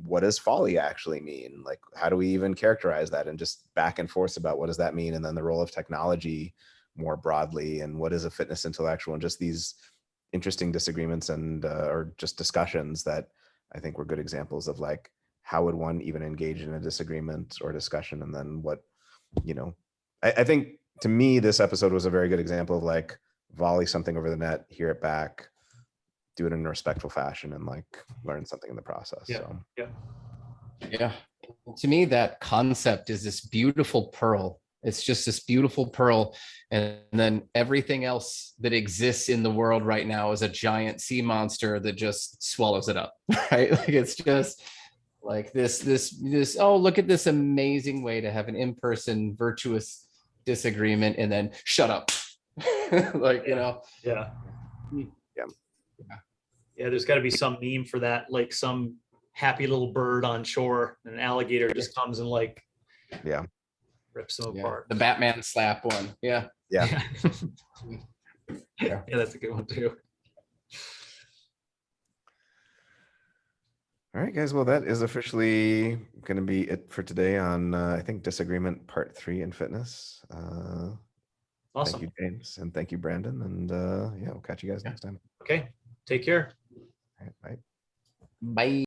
what does folly actually mean? Like, how do we even characterize that? And just back and forth about what does that mean? And then the role of technology more broadly, and what is a fitness intellectual, and just these interesting disagreements and or just discussions that I think were good examples of like, how would one even engage in a disagreement or discussion? And then what, I think to me, this episode was a very good example of like, volley something over the net, hear it back, do it in a respectful fashion, and like learn something in the process. Yeah. To me, that concept is this beautiful pearl. It's just this beautiful pearl. And then everything else that exists in the world right now is a giant sea monster that just swallows it up, right? Like, it's just like this, oh, look at this amazing way to have an in-person virtuous disagreement and then shut up. There's got to be some meme for that, like some happy little bird on shore, and an alligator just comes and like rips them apart. The Batman slap one. Yeah, that's a good one too. All right, guys. Well, that is officially going to be it for today on, I think, Disagreement Part 3 in fitness. Awesome. Thank you, James. And thank you, Brandon. And we'll catch you guys next time. Okay. Take care. All right, bye. Bye.